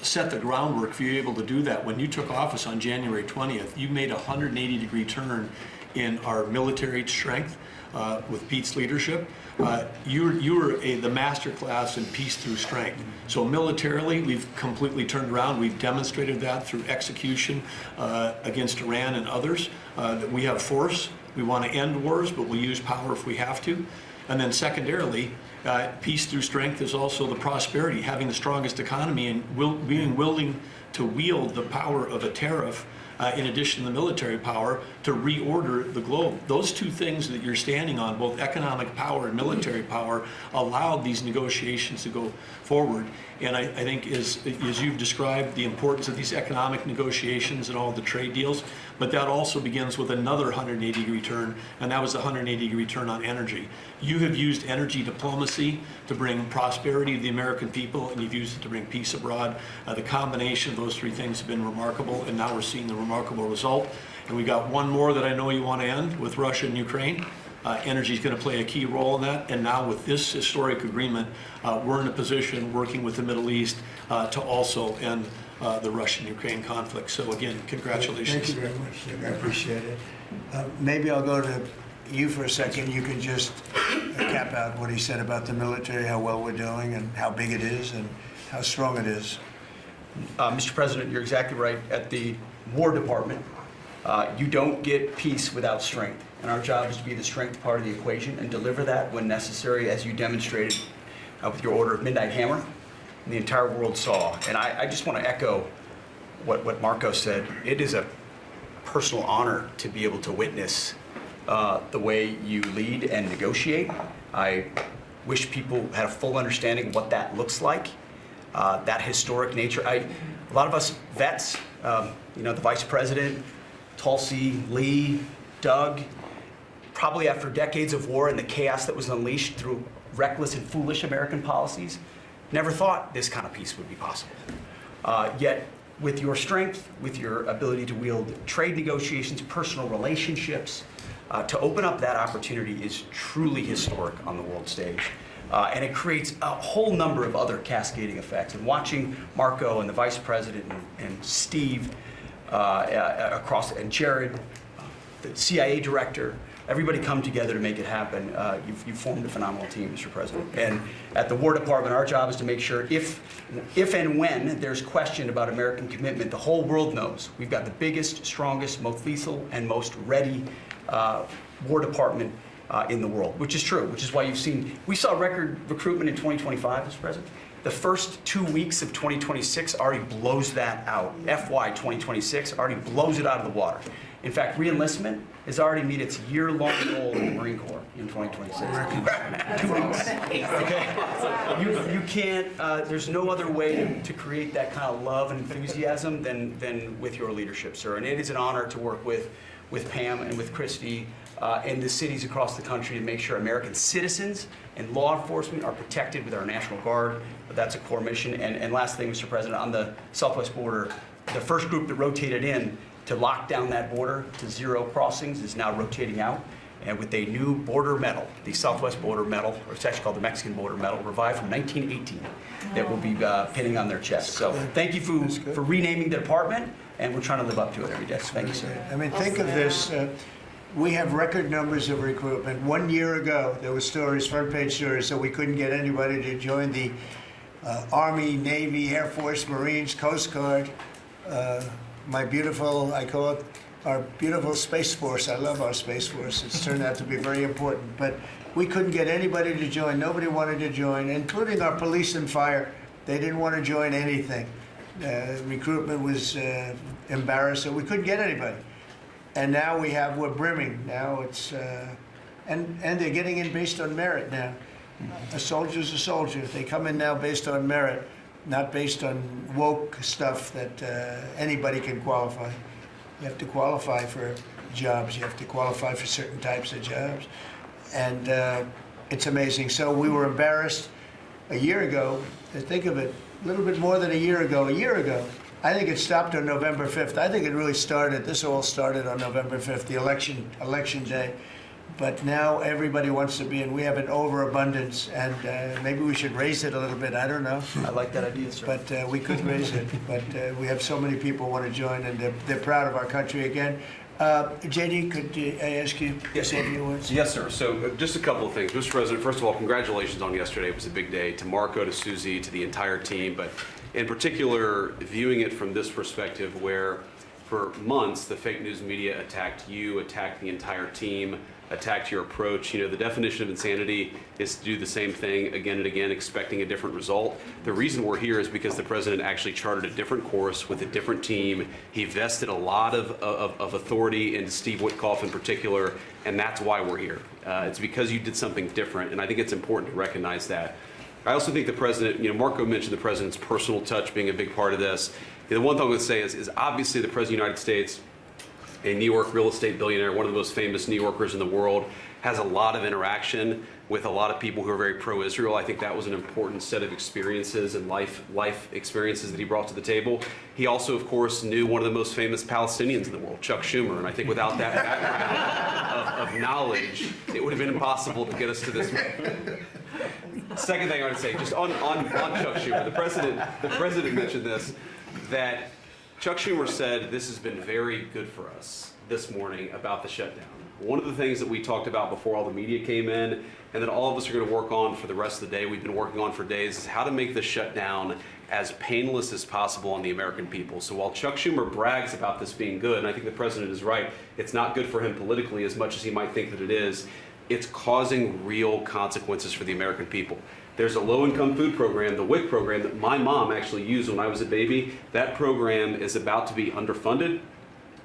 set the groundwork for you able to do that? When you took office on January 20th, you made a 180-degree turn in our military strength with Pete's leadership. You were the master class in peace through strength. So militarily, we've completely turned around. We've demonstrated that through execution against Iran and others, that we have force. We want to end wars, but we'll use power if we have to. And then secondarily, peace through strength is also the prosperity, having the strongest economy and being willing to wield the power of a tariff in addition to the military power to reorder the globe. Those two things that you're standing on, both economic power and military power, allowed these negotiations to go forward. And I think as you've described the importance of these economic negotiations and all the trade deals, but that also begins with another 180-degree turn, and that was the 180-degree turn on energy. You have used energy diplomacy to bring prosperity to the American people, and you've used it to bring peace abroad. The combination of those three things have been remarkable, and now we're seeing the remarkable result. And we got one more that I know you want to end with Russia and Ukraine. Energy is going to play a key role in that, and now with this historic agreement, we're in a position working with the Middle East to also end the Russian-Ukraine conflict. So again, congratulations. Thank you very much, Nick. I appreciate it. Maybe I'll go to you for a second. You can just cap out what he said about the military, how well we're doing, and how big it is, and how strong it is. Mr. President, you're exactly right. At the War Department, you don't get peace without strength. And our job is to be the strength part of the equation and deliver that when necessary, as you demonstrated with your Order of Midnight Hammer, and the entire world saw. And I just want to echo what Marco said. It is a personal honor to be able to witness the way you lead and negotiate. I wish people had a full understanding of what that looks like, that historic nature. A lot of us vets, the Vice President, Tulsi, Lee, Doug, probably after decades of war and the chaos that was unleashed through reckless and foolish American policies, never thought this kind of peace would be possible. Yet, with your strength, with your ability to wield trade negotiations, personal relationships, to open up that opportunity is truly historic on the world stage. And it creates a whole number of other cascading effects. And watching Marco and the Vice President and Steve and Jared, the CIA director, everybody come together to make it happen. You've formed a phenomenal team, Mr. President. And at the War Department, our job is to make sure if and when there's question about American commitment, the whole world knows we've got the biggest, strongest, most lethal, and most ready War Department in the world, which is true, which is why we saw record recruitment in 2025, Mr. President. The first 2 weeks of 2026 already blows that out. FY 2026 already blows it out of the water. In fact, re-enlistment has already met its year-long goal in the Marine Corps in 2026. 2 weeks. Okay. You can't. There's no other way to create that kind of love and enthusiasm than with your leadership, sir. And it is an honor to work with Pam and with Christy and the cities across the country to make sure American citizens and law enforcement are protected with our National Guard. That's a core mission. And last thing, Mr. President, on the southwest border, the first group that rotated in to lock down that border to 0 crossings is now rotating out. and with a new border medal, the Southwest Border Medal, or it's actually called the Mexican Border Medal, revived from 1918, that will be pinning on their chest. So thank you for renaming the department, and we're trying to live up to it every day. Thank you, sir. I mean, think of this. We have record numbers of recruitment. 1 year ago, there were stories, front page stories, that we couldn't get anybody to join the Army, Navy, Air Force, Marines, Coast Guard. My beautiful, I call it our beautiful Space Force. I love our Space Force. It's turned out to be very important. But we couldn't get anybody to join. Nobody wanted to join, including our police and fire. They didn't want to join anything. Recruitment was embarrassed, so we couldn't get anybody. And now we're brimming. Now it's, and they're getting in based on merit now. A soldier's a soldier. They come in now based on merit, not based on woke stuff that anybody can qualify. You have to qualify for jobs. You have to qualify for certain types of jobs. And it's amazing. So we were embarrassed a year ago. Think of it, a little bit more than a year ago. I think it stopped on November 5th. I think it really started, this all started on November 5th, the election day. But now everybody wants to be in. We have an overabundance, and maybe we should raise it a little bit. I don't know. I like that idea, sir. But we could raise it. But we have so many people want to join, and they're proud of our country again. JD, could I ask you to say a few words? Yes, sir. So just a couple of things. Mr. President, first of all, congratulations on yesterday. It was a big day. To Marco, to Susie, to the entire team. But in particular, viewing it from this perspective where for months the fake news media attacked you, attacked the entire team, attacked your approach. You know, the definition of insanity is to do the same thing again and again, expecting a different result. The reason we're here is because the president actually charted a different course with a different team. He vested a lot of authority into Steve Witkoff in particular, and that's why we're here. It's because you did something different, and I think it's important to recognize that. I also think the president, you know, Marco mentioned the president's personal touch being a big part of this. The one thing I would say is obviously the president of the United States, a New York real estate billionaire, one of the most famous New Yorkers in the world, has a lot of interaction with a lot of people who are very pro-Israel. I think that was an important set of experiences and life experiences that he brought to the table. He also, of course, knew one of the most famous Palestinians in the world, Chuck Schumer, and I think without that background of knowledge, it would have been impossible to get us to this. Second thing I would say, just on Chuck Schumer, the president mentioned this, that Chuck Schumer said this has been very good for us this morning about the shutdown. One of the things that we talked about before all the media came in, and that all of us are going to work on for the rest of the day, we've been working on for days, is how to make the shutdown as painless as possible on the American people. So while Chuck Schumer brags about this being good, and I think the president is right, it's not good for him politically as much as he might think that it is, it's causing real consequences for the American people. There's a low-income food program, the WIC program, that my mom actually used when I was a baby. That program is about to be underfunded,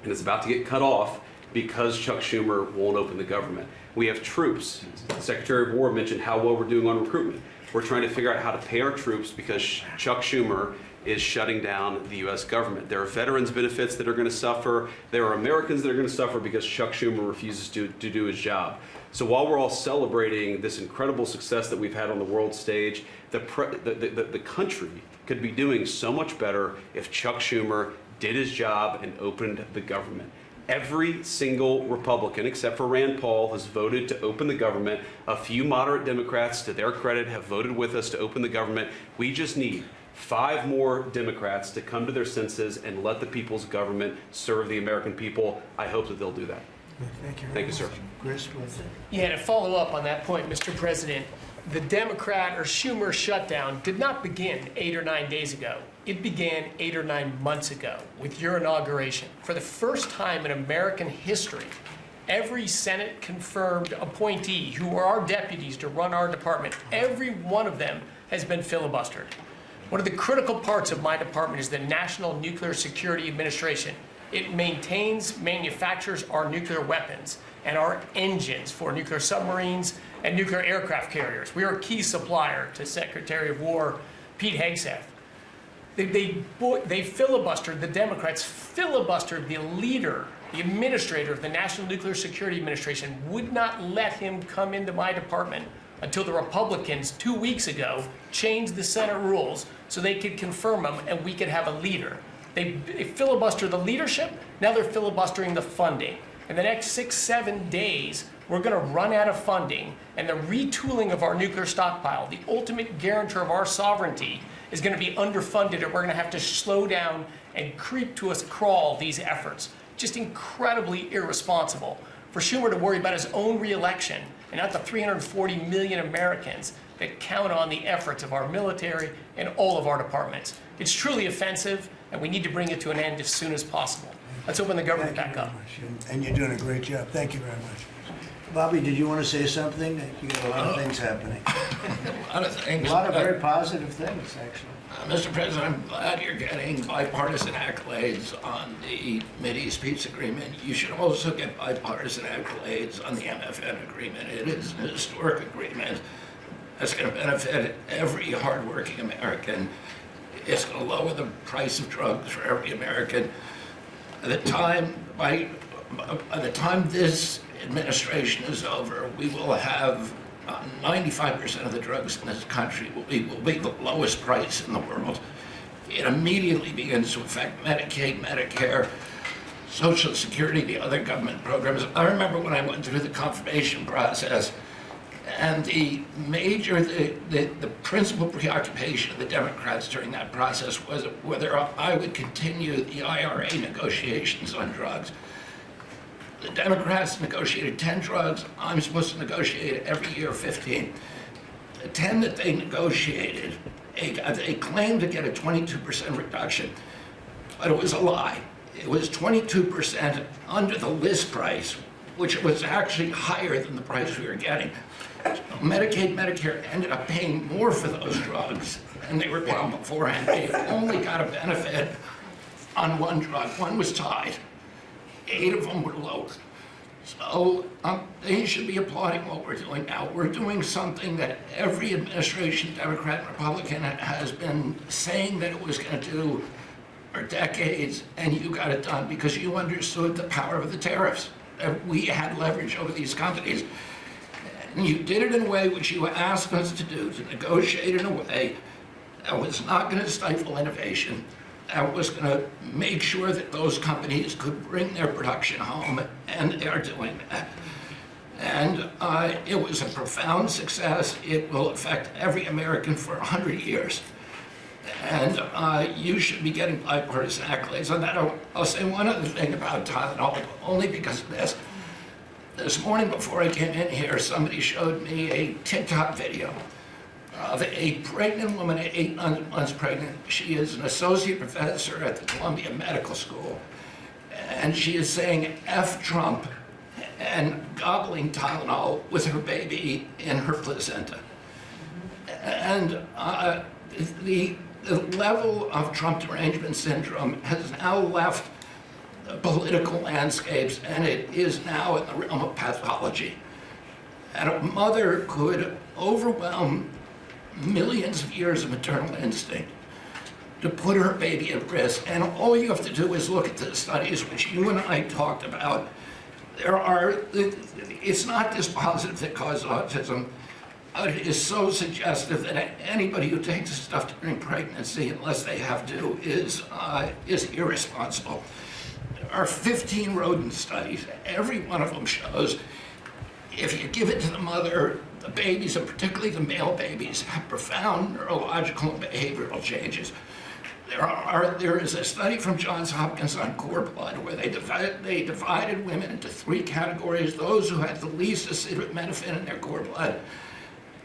and it's about to get cut off because Chuck Schumer won't open the government. We have troops. The Secretary of War mentioned how well we're doing on recruitment. We're trying to figure out how to pay our troops because Chuck Schumer is shutting down the U.S. government. There are veterans benefits that are going to suffer. There are Americans that are going to suffer because Chuck Schumer refuses to do his job. So while we're all celebrating this incredible success that we've had on the world stage, the country could be doing so much better if Chuck Schumer did his job and opened the government. Every single Republican, except for Rand Paul, has voted to open the government. A few moderate Democrats, to their credit, have voted with us to open the government. We just need 5 more Democrats to come to their senses and let the people's government serve the American people. I hope that they'll do that. Thank you. Thank you, sir. Chris, what's it? Yeah, to follow up on that point, Mr. President, the Democrat or Schumer shutdown did not begin 8 or 9 days ago. It began 8 or 9 months ago with your inauguration. For the first time in American history, every Senate confirmed appointee who are our deputies to run our department, every one of them has been filibustered. One of the critical parts of my department is the National Nuclear Security Administration. It maintains, manufactures our nuclear weapons and our engines for nuclear submarines and nuclear aircraft carriers. We are a key supplier to Secretary of War Pete Hegseth. They filibustered, the Democrats filibustered the leader, the administrator of the National Nuclear Security Administration, would not let him come into my department until the Republicans 2 weeks ago changed the Senate rules so they could confirm him and we could have a leader. They filibustered the leadership, now they're filibustering the funding. In the next 6-7 days, we're going to run out of funding, and the retooling of our nuclear stockpile, the ultimate guarantor of our sovereignty, is going to be underfunded, and we're going to have to slow down and creep to us crawl these efforts. Just incredibly irresponsible for Schumer to worry about his own reelection and not the 340 million Americans that count on the efforts of our military and all of our departments. It's truly offensive, and we need to bring it to an end as soon as possible. Let's open the government Thank you back very up. much, and you're doing a great job. Thank you very much. Bobby, did you want to say something? You got a lot of things happening. A lot of things. A lot of very positive things, actually. Mr. President, I'm glad you're getting bipartisan accolades on the Mideast Peace Agreement. You should also get bipartisan accolades on the MFN agreement. It is an historic agreement that's going to benefit every hardworking American. It's going to lower the price of drugs for every American. By the time this administration is over, we will have 95% of the drugs in this country will be the lowest price in the world. It immediately begins to affect Medicaid, Medicare, Social Security, the other government programs. I remember when I went through the confirmation process, and the principal preoccupation of the Democrats during that process was whether I would continue the IRA negotiations on drugs. The Democrats negotiated 10 drugs. I'm supposed to negotiate every year 15. The 10 that they negotiated, they claimed to get a 22% reduction, but it was a lie. It was 22% under the list price, which was actually higher than the price we were getting. So Medicaid, Medicare ended up paying more for those drugs than they were paying beforehand. They only got a benefit on one drug. One was tied. 8 of them were lower. So they should be applauding what we're doing now. We're doing something that every administration, Democrat and Republican, has been saying that it was going to do for decades, and you got it done because you understood the power of the tariffs. That we had leverage over these companies. And you did it in a way which you asked us to do, to negotiate in a way that was not going to stifle innovation, that was going to make sure that those companies could bring their production home, and they are doing that. And it was a profound success. It will affect every American for 100 years. And you should be getting bipartisan accolades on that. I'll say one other thing about Tylenol, only because of this. This morning before I came in here, somebody showed me a TikTok video of a pregnant woman at 8 months pregnant. She is an associate professor at the Columbia Medical School. And she is saying F Trump and gobbling Tylenol with her baby in her placenta. And the level of Trump derangement syndrome has now left the political landscapes, and it is now in the realm of pathology. And a mother could overwhelm millions of years of maternal instinct to put her baby at risk. And all you have to do is look at the studies which you and I talked about. It's not dispositive that causes autism. It is so suggestive that anybody who takes this stuff during pregnancy, unless they have to, is irresponsible. There are 15 rodent studies. Every one of them shows if you give it to the mother, the babies, and particularly the male babies, have profound neurological and behavioral changes. There is a study from Johns Hopkins on cord blood where they divided women into 3 categories: those who had the least acetaminophen in their cord blood,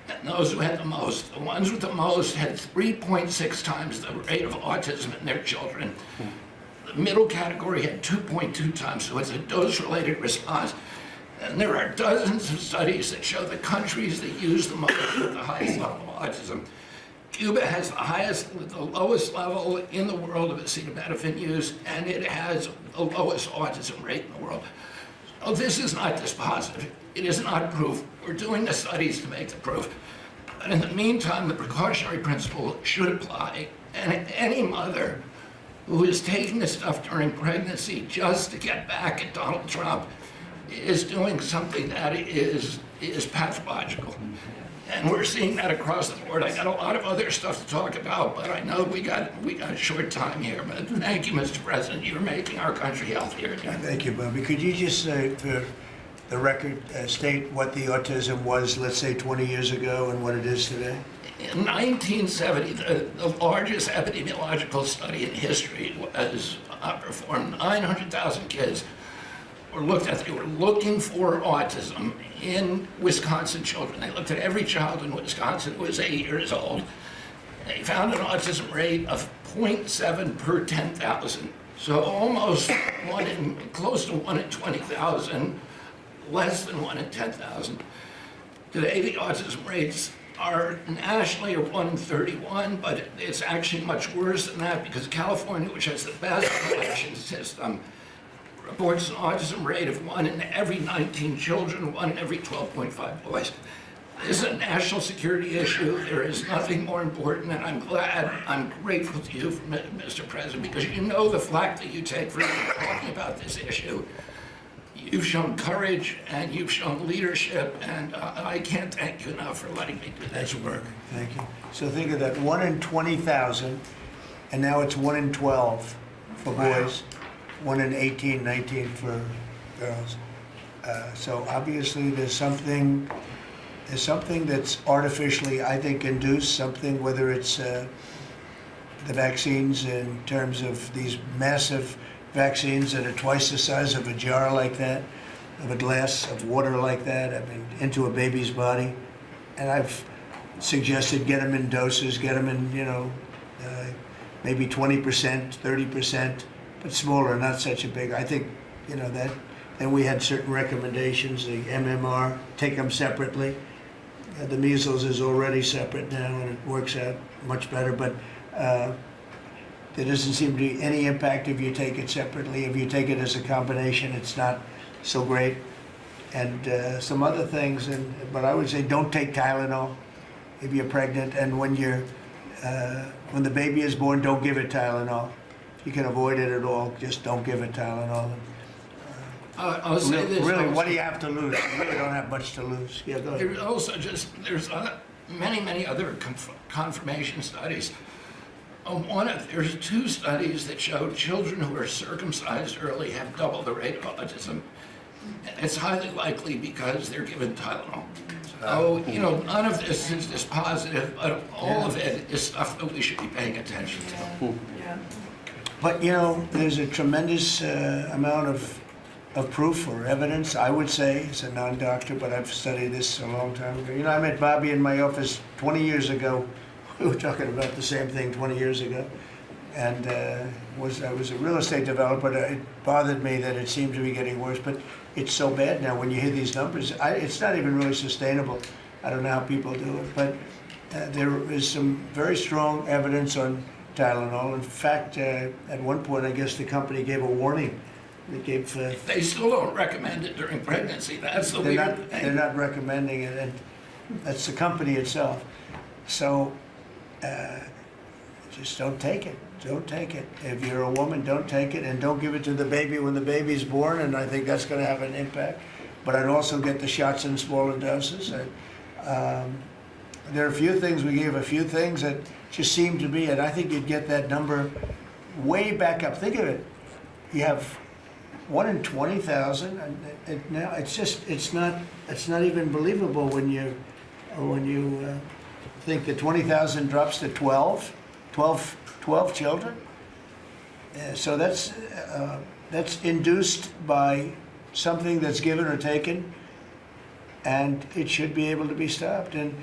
and those who had the most. The ones with the most had 3.6 times the rate of autism in their children. The middle category had 2.2 times, so it's a dose-related response. And there are dozens of studies that show the countries that use the most have the highest level of autism. Cuba has the lowest level in the world of acetaminophen use, and it has the lowest autism rate in the world. So this is not dispositive. It is not proof. We're doing the studies to make the proof. But in the meantime, the precautionary principle should apply, and any mother who is taking this stuff during pregnancy just to get back at Donald Trump is doing something that is pathological. And we're seeing that across the board. I got a lot of other stuff to talk about, but I know we got a short time here. But thank you, Mr. President. You're making our country healthier again. Thank you, Bobby. Could you just say, the record state what the autism was, let's say 20 years ago, and what it is today? In 1970, the largest epidemiological study in history was performed. 900,000 kids were looked at. They were looking for autism in Wisconsin children. They looked at every child in Wisconsin who was 8 years old. They found an autism rate of 0.7 per 10,000. So almost close to 1 in 20,000, less than 1 in 10,000. Today, the autism rates are nationally are 1 in 31, but it's actually much worse than that because California, which has the best collection system, reports an autism rate of 1 in every 19 children, 1 in every 12.5 boys. This is a national security issue. There is nothing more important, and I'm grateful to you, Mr. President, because you know the flack that you take for talking about this issue. You've shown courage and you've shown leadership, and I can't thank you enough for letting me do this work. Thank you. So think of that, 1 in 20,000, and now it's 1 in 12 for boys, 1 in 18, 19 for girls. So obviously there's something that's artificially, I think, induced, something, whether it's the vaccines in terms of these massive vaccines that are twice the size of a jar like that, of a glass of water like that, I mean, into a baby's body. And I've suggested get them in doses, get them in, maybe 20%, 30%, but smaller, not such a big. I think, that. And we had certain recommendations, the MMR, take them separately. The measles is already separate now, and it works out much better, but there doesn't seem to be any impact if you take it separately. If you take it as a combination, it's not so great. And some other things, but I would say don't take Tylenol if you're pregnant, and when the baby is born, don't give it Tylenol. If you can avoid it at all, just don't give it Tylenol. I'll say this. Really, also. what do you have to lose? You really don't have much to lose. Yeah, go ahead. There's also there's many other confirmation studies. There's 2 studies that show children who are circumcised early have double the rate of autism. It's highly likely because they're given Tylenol. So, none of this is dispositive, but all of it is stuff that we should be paying attention to. But, there's a tremendous amount of proof or evidence, I would say, as a non-doctor, but I've studied this a long time ago. I met Bobby in my office 20 years ago. We were talking about the same thing 20 years ago. And I was a real estate developer. It bothered me that it seemed to be getting worse, but it's so bad now when you hear these numbers. It's not even really sustainable. I don't know how people do it, but there is some very strong evidence on Tylenol. In fact, at one point, I guess the company gave a warning. They still don't recommend it during pregnancy. That's the weird thing. They're not recommending it, and that's the company itself. So just don't take it. Don't take it. If you're a woman, don't take it, and don't give it to the baby when the baby's born, and I think that's going to have an impact. But I'd also get the shots in smaller doses. There are a few things, we gave a few things that just seem to be, and I think you'd get that number way back up. Think of it. You have 1 in 20,000, and now it's not even believable when you think that 20,000 drops to 12 children. So that's induced by something that's given or taken, and it should be able to be stopped. And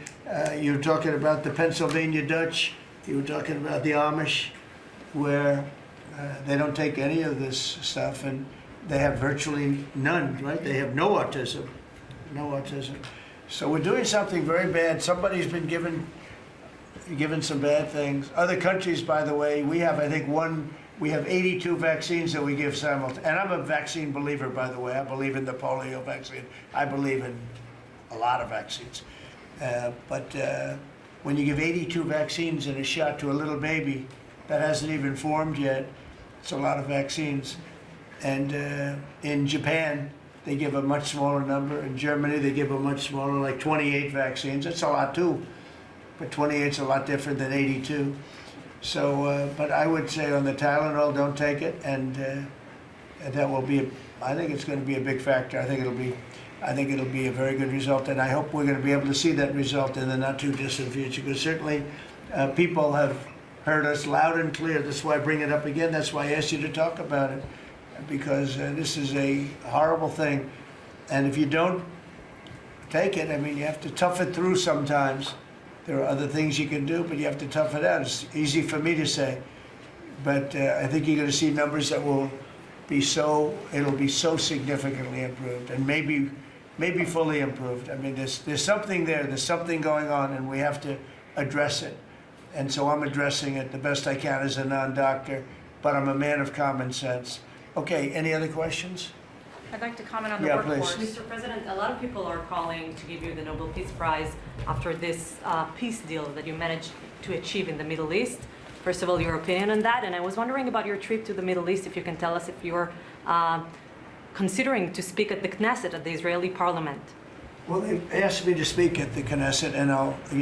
you're talking about the Pennsylvania Dutch, you were talking about the Amish, where they don't take any of this stuff, and they have virtually none, right? They have no autism. So we're doing something very bad. Somebody's been given some bad things. Other countries, by the way, we have, I think, we have 82 vaccines that we give simultaneously. And I'm a vaccine believer, by the way. I believe in the polio vaccine. I believe in a lot of vaccines. But when you give 82 vaccines in a shot to a little baby that hasn't even formed yet, it's a lot of vaccines. And in Japan, they give a much smaller number. In Germany, they give a much smaller, like 28 vaccines. That's a lot too, but 28's a lot different than 82. So, but I would say on the Tylenol, don't take it, and that will be, I think it's going to be a big factor. I think it'll be I think it'll be a very good result, and I hope we're going to be able to see that result in the not-too-distant future, because certainly people have heard us loud and clear. That's why I bring it up again. That's why I asked you to talk about it, because this is a horrible thing, and if you don't take it, I mean, you have to tough it through sometimes. There are other things you can do, but you have to tough it out. It's easy for me to say, but I think you're going to see numbers that will be it'll be so significantly improved, and maybe fully improved. I mean, there's something there, there's something going on, and we have to address it. And so I'm addressing it the best I can as a non-doctor, but I'm a man of common sense. Okay, any other questions? I'd like to comment on the Yeah, workforce. please. Mr. President, a lot of people are calling to give you the Nobel Peace Prize after this peace deal that you managed to achieve in the Middle East. First of all, your opinion on that, and I was wondering about your trip to the Middle East, if you can tell us if you're considering to speak at the Knesset, at the Israeli parliament. Well, they asked me to speak at the Knesset, and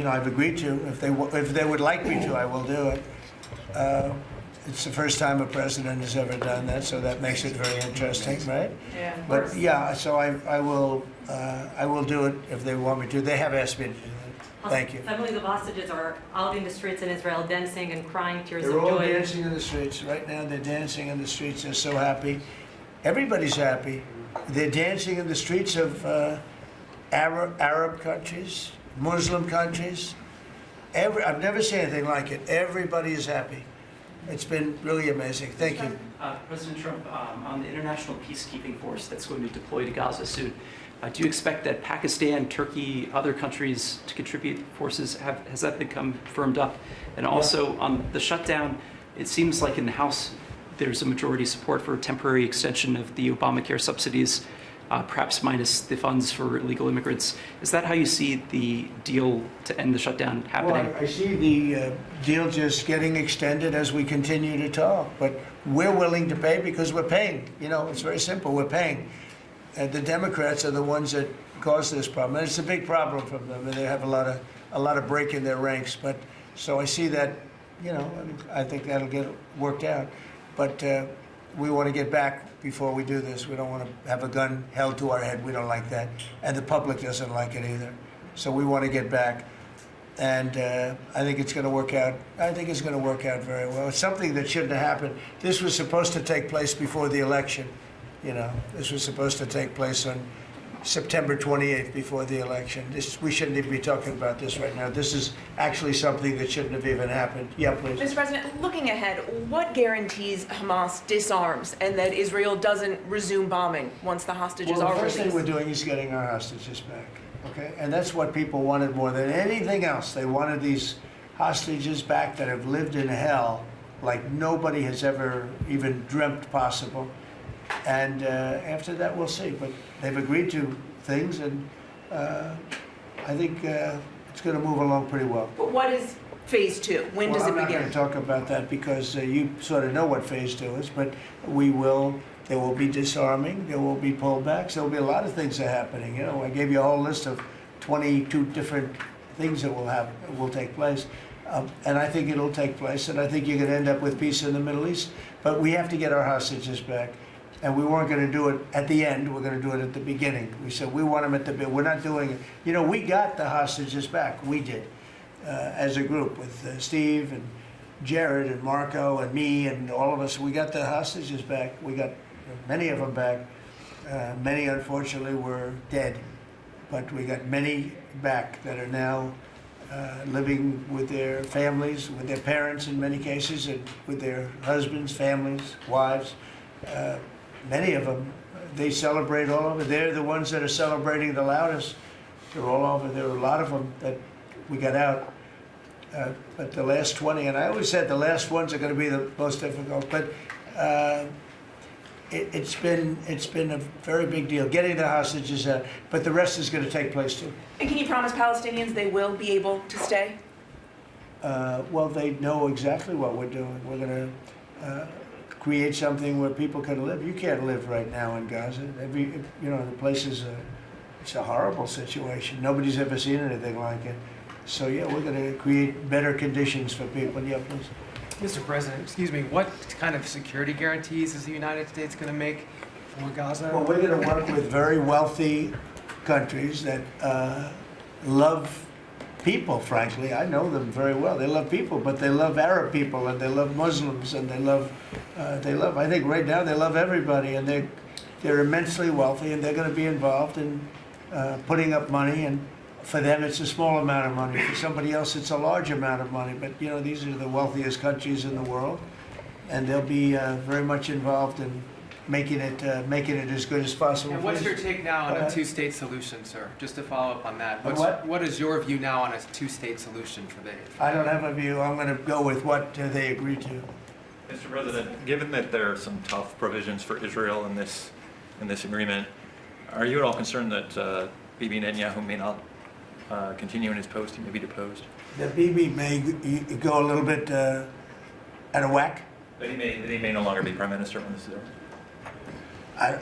I've agreed to. If they would like me to, I will do it. It's the first time a president has ever done that, so that makes it very interesting, right? Yeah, of But course. yeah, so I will do it if they want me to. They have asked me to do that. Thank you. Families of hostages are out in the streets in Israel dancing and crying tears They're of all joy. dancing in the streets right now. They're dancing in the streets. They're so happy. Everybody's happy. They're dancing in the streets of Arab countries, Muslim countries. I've never seen anything like it. Everybody is happy. It's been really amazing. Thank you. President Trump, on the international peacekeeping force that's going to deploy to Gaza soon, do you expect that Pakistan, Turkey, other countries to contribute forces? Has that become firmed up? And also on the shutdown, it seems like in the House there's a majority support for a temporary extension of the Obamacare subsidies, perhaps minus the funds for illegal immigrants. Is that how you see the deal to end the shutdown happening? Well, I see the deal just getting extended as we continue to talk, but we're willing to pay because we're paying. It's very simple. We're paying. And the Democrats are the ones that caused this problem, and it's a big problem for them. And they have a lot of break in their ranks. But so I see that. I think that'll get worked out. But we want to get back before we do this. We don't want to have a gun held to our head. We don't like that. And the public doesn't like it either. So we want to get back. And I think it's going to work out. I think it's going to work out very well. It's something that shouldn't have happened. This was supposed to take place before the election. This was supposed to take place on September 28th before the election. We shouldn't even be talking about this right now. This is actually something that shouldn't have even happened. Yeah, please. Mr. President, looking ahead, what guarantees Hamas disarms and that Israel doesn't resume bombing once the hostages Well, are the first released? thing we're doing is getting our hostages back, okay? And that's what people wanted more than anything else. They wanted these hostages back that have lived in hell like nobody has ever even dreamt possible. And after that, we'll see. But they've agreed to things, and I think it's going to move along pretty well. But what is phase two? When does it I'm not begin? going to talk about that because you sort of know what phase two is, but there will be disarming, there will be pullbacks, there will be a lot of things that are happening. I gave you a whole list of 22 different things that will take place. And I think it'll take place, and I think you're going to end up with peace in the Middle East. But we have to get our hostages back. And we weren't going to do it at the end. We're going to do it at the beginning. We said we want them at the beginning. We're not doing it. We got the hostages back. We did, as a group with Steve and Jared and Marco and me and all of us. We got the hostages back. We got many of them back. Many, unfortunately, were dead. But we got many back that are now living with their families, with their parents in many cases, and with their husbands, families, wives. Many of them, they celebrate all over. They're the ones that are celebrating the loudest. They're all over. There are a lot of them that we got out. But the last 20, and I always said the last ones are going to be the most difficult. But it's been a very big deal getting the hostages out. But the rest is going to take place too. And can you promise Palestinians they will be able to stay? Well, they know exactly what we're doing. We're going to create something where people can live. You can't live right now in Gaza. The place it's a horrible situation. Nobody's ever seen anything like it. So yeah, we're going to create better conditions for people. Yeah, please. Mr. President, what kind of security guarantees is the United States going to make for Gaza? Well, we're going to work with very wealthy countries that love people, frankly. I know them very well. They love people, but they love Arab people, and they love Muslims, and they love, I think right now they love everybody, and they're immensely wealthy, and they're going to be involved in putting up money, and for them it's a small amount of money. For somebody else it's a large amount of money, but you know, these are the wealthiest countries in the world, and they'll be very much involved in making it as good as possible. And what's your Please. take now on a two-state solution, sir? Just to follow up on that. What is your view now on a two-state solution for the? I don't have a view. I'm going to go with what they agree to. Mr. President, given that there are some tough provisions for Israel in this agreement, are you at all concerned that Bibi Netanyahu may not continue in his post? He may be deposed. That Bibi may go a little bit out of whack. That he may no longer be prime minister when this is over.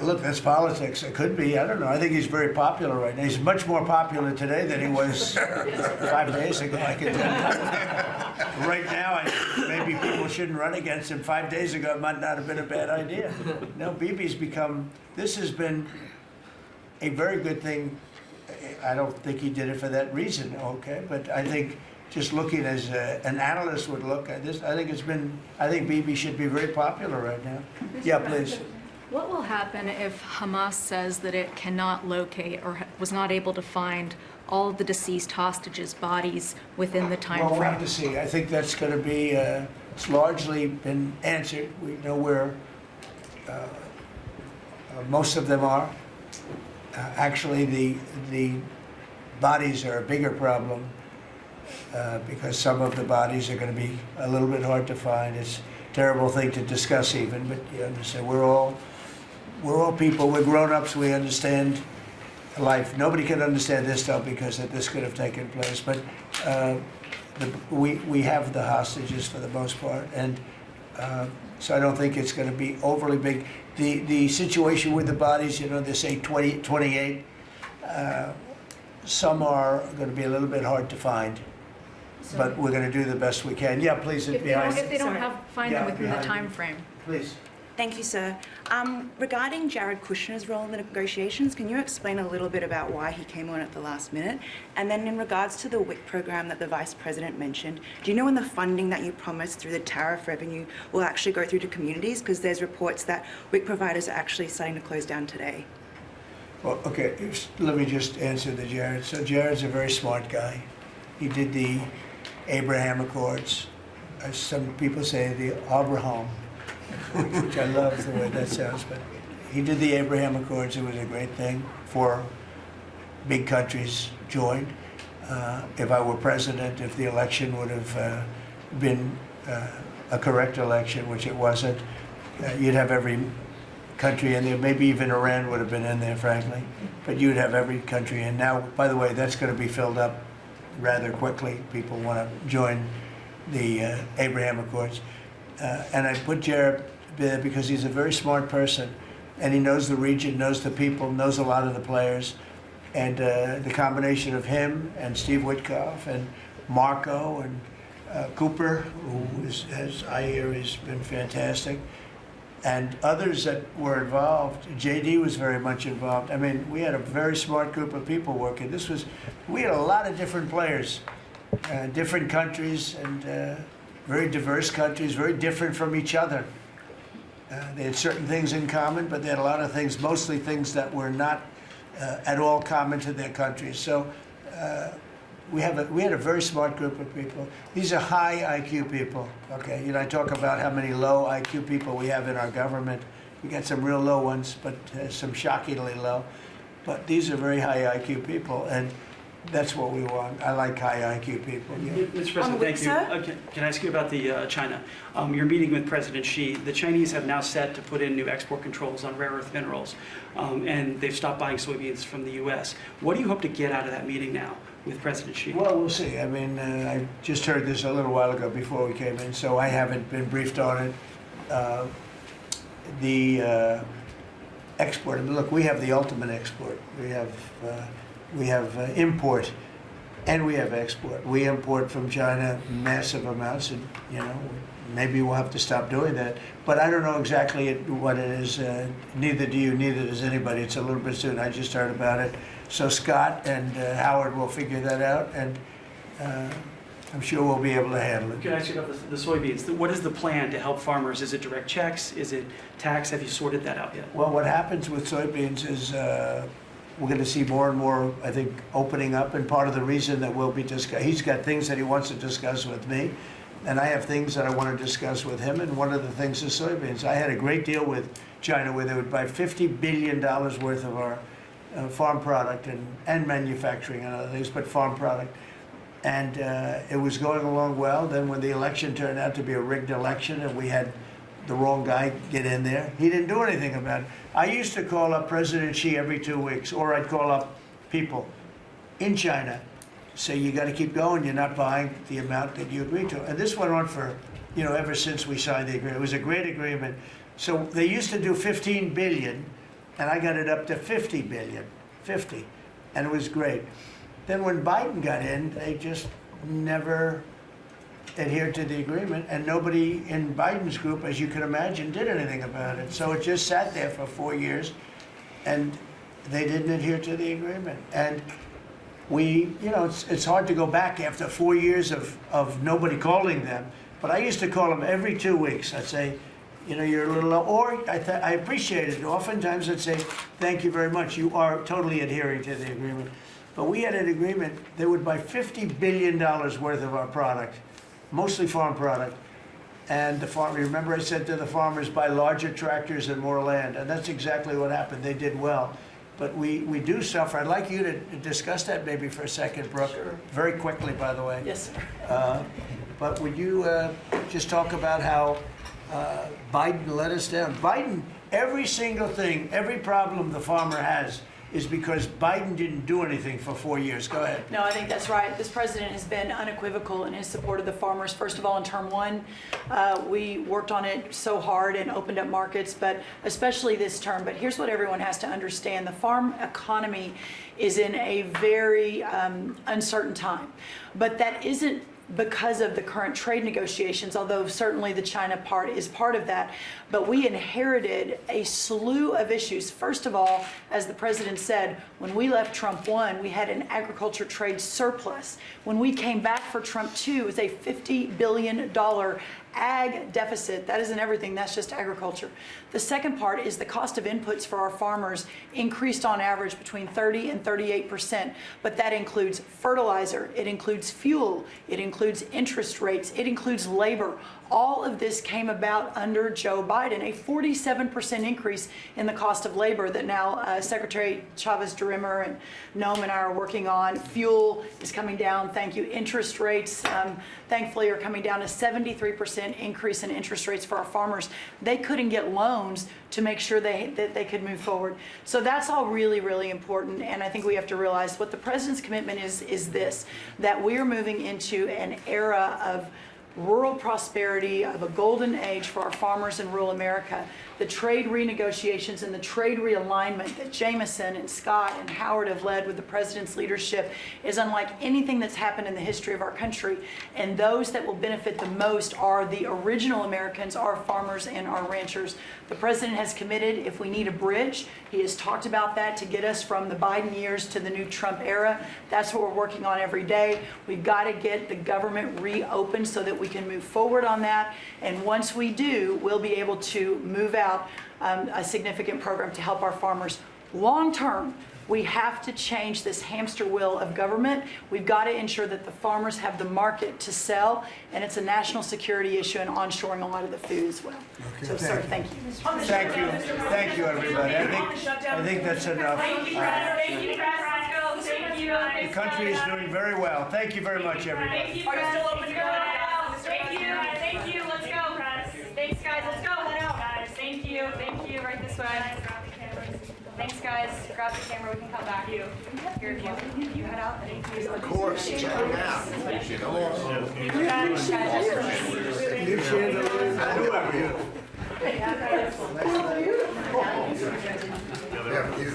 Look, that's politics. It could be. I don't know. I think he's very popular right now. He's much more popular today than he was 5 days ago. I can tell you. Right now, maybe people shouldn't run against him. 5 days ago, it might not have been a bad idea. No, Bibi's become. This has been a very good thing. I don't think he did it for that reason. Okay, but I think just looking as an analyst would look at this, I think Bibi should be very popular right now. Yeah, please. What will happen if Hamas says that it cannot locate or was not able to find all of the deceased hostages' bodies within the time Well, frame? we'll have to see. I think that's going to be, it's largely been answered. We know where most of them are. Actually, the bodies are a bigger problem because some of the bodies are going to be a little bit hard to find. It's a terrible thing to discuss even, but you understand, we're all people, we're grown-ups, we understand life. Nobody can understand this stuff because this could have taken place, but we have the hostages for the most part, and so I don't think it's going to be overly big. The situation with the bodies, you know, they say 28. Some are going to be a little bit hard to find, but we're going to do the best we can. Yeah, please. If they don't find them within the time frame. Please. Thank you, sir. Regarding Jared Kushner's role in the negotiations, can you explain a little bit about why he came on at the last minute? And then in regards to the WIC program that the Vice President mentioned, do you know when the funding that you promised through the tariff revenue will actually go through to communities? Because there's reports that WIC providers are actually starting to close down today. Well, okay, let me just answer the Jared. So Jared's a very smart guy. He did the Abraham Accords. As some people say, the Abraham, which I love the way that sounds, but he did the Abraham Accords. It was a great thing. 4 big countries joined. If I were president, if the election would have been a correct election, which it wasn't, you'd have every country in there. Maybe even Iran would have been in there, frankly. But you'd have every country in. Now, by the way, that's going to be filled up rather quickly. People want to join the Abraham Accords. And I put Jared there because he's a very smart person, and he knows the region, knows the people, knows a lot of the players. And the combination of him and Steve Witkoff and Marco and Cooper, who is, as I hear, has been fantastic, and others that were involved. JD was very much involved. I mean, we had a very smart group of people working. We had a lot of different players, different countries, and very diverse countries, very different from each other. They had certain things in common, but they had a lot of things, mostly things that were not at all common to their countries. So we had a very smart group of people. These are high IQ people. Okay, you know, I talk about how many low IQ people we have in our government. We got some real low ones, but some shockingly low. But these are very high IQ people, and that's what we want. I like high IQ people. Yeah. Mr. President, thank you. Can I ask you about the China? You're meeting with President Xi. The Chinese have now set to put in new export controls on rare earth minerals, and they've stopped buying soybeans from the U.S. What do you hope to get out of that meeting now with President Xi? Well, we'll see. I mean, I just heard this a little while ago before we came in, so I haven't been briefed on it. The export, I mean, look, we have the ultimate export. We have import, and we have export. We import from China massive amounts, and you know, maybe we'll have to stop doing that. But I don't know exactly what it is. Neither do you, neither does anybody. It's a little bit soon. I just heard about it. So Scott and Howard will figure that out, and I'm sure we'll be able to handle it. Can I ask you about the soybeans? What is the plan to help farmers? Is it direct checks? Is it tax? Have you sorted that out yet? Well, what happens with soybeans is we're going to see more and more, I think, opening up, and part of the reason that we'll be he's got things that he wants to discuss with me, and I have things that I want to discuss with him, and one of the things is soybeans. I had a great deal with China where they would buy $50 billion worth of our farm product and manufacturing and other things, but farm product. And it was going along well. Then when the election turned out to be a rigged election and we had the wrong guy get in there, he didn't do anything about it. I used to call up President Xi every 2 weeks, or I'd call up people in China, say, you got to keep going, you're not buying the amount that you agreed to. And this went on for, ever since we signed the agreement. It was a great agreement. So they used to do 15 billion, and I got it up to 50 billion, 50, and it was great. Then when Biden got in, they just never adhered to the agreement, and nobody in Biden's group, as you can imagine, did anything about it. So it just sat there for 4 years, and they didn't adhere to the agreement. And we, it's hard to go back after 4 years of nobody calling them, but I used to call them every 2 weeks. I'd say, you're a little low, or I appreciate it. Oftentimes I'd say, thank you very much, you are totally adhering to the agreement. But we had an agreement, they would buy $50 billion worth of our product, mostly farm product. And the farmer, remember I said to the farmers, buy larger tractors and more land. And that's exactly what happened. They did well. But we do suffer. I'd like you to discuss that maybe for a second, Brooke. Sure. Very quickly, by the way. Yes, sir. But would you just talk about how Biden let us down? Biden, every single thing, every problem the farmer has is because Biden didn't do anything for 4 years. Go ahead. No, I think that's right. This president has been unequivocal in his support of the farmers. First of all, in term one, we worked on it so hard and opened up markets, but especially this term. But here's what everyone has to understand. The farm economy is in a very uncertain time, but that isn't because of the current trade negotiations, although certainly the China part is part of that. But we inherited a slew of issues. First of all, as the president said, when we left Trump 1, we had an agriculture trade surplus. When we came back for Trump 2, it was a $50 billion ag deficit. That isn't everything, that's just agriculture. The second part is the cost of inputs for our farmers increased on average between 30 and 38%, but that includes fertilizer, it includes fuel, it includes interest rates, it includes labor. All of this came about under Joe Biden, a 47% increase in the cost of labor that now Secretary Chavez-DeRimmer and Noam and I are working on. Fuel is coming down, thank you. Interest rates, thankfully, are coming down. A 73% increase in interest rates for our farmers. They couldn't get loans to make sure that they could move forward. So that's all really, really important, and I think we have to realize what the president's commitment is this, that we're moving into an era of rural prosperity, of a golden age for our farmers in rural America. The trade renegotiations and the trade realignment that Jameson and Scott and Howard have led with the president's leadership is unlike anything that's happened in the history of our country. And those that will benefit the most are the original Americans, our farmers and our ranchers. The president has committed, if we need a bridge, he has talked about that to get us from the Biden years to the new Trump era. That's what we're working on every day. We've got to get the government reopened so that we can move forward on that. And once we do, we'll be able to move out a significant program to help our farmers. Long term, we have to change this hamster wheel of government. We've got to ensure that the farmers have the market to sell, and it's a national security issue and onshoring a lot of the food as well. Okay, So, sir, thank you. Thank you. Thank you, everybody. I think that's enough. Thank you, press. Thank you, press. Let's go. Thank you. The country is doing very well. Thank you very much, everybody. Thank you, press. Let's go. Thank you. Thank you. Let's go, press. Thanks, guys. Let's go. Head out, guys. Thank you. Thank you. Right this way. Thanks, guys. Grab the camera. We can come back. Here, you head out. Thank you. Of course. Check it out. Guys,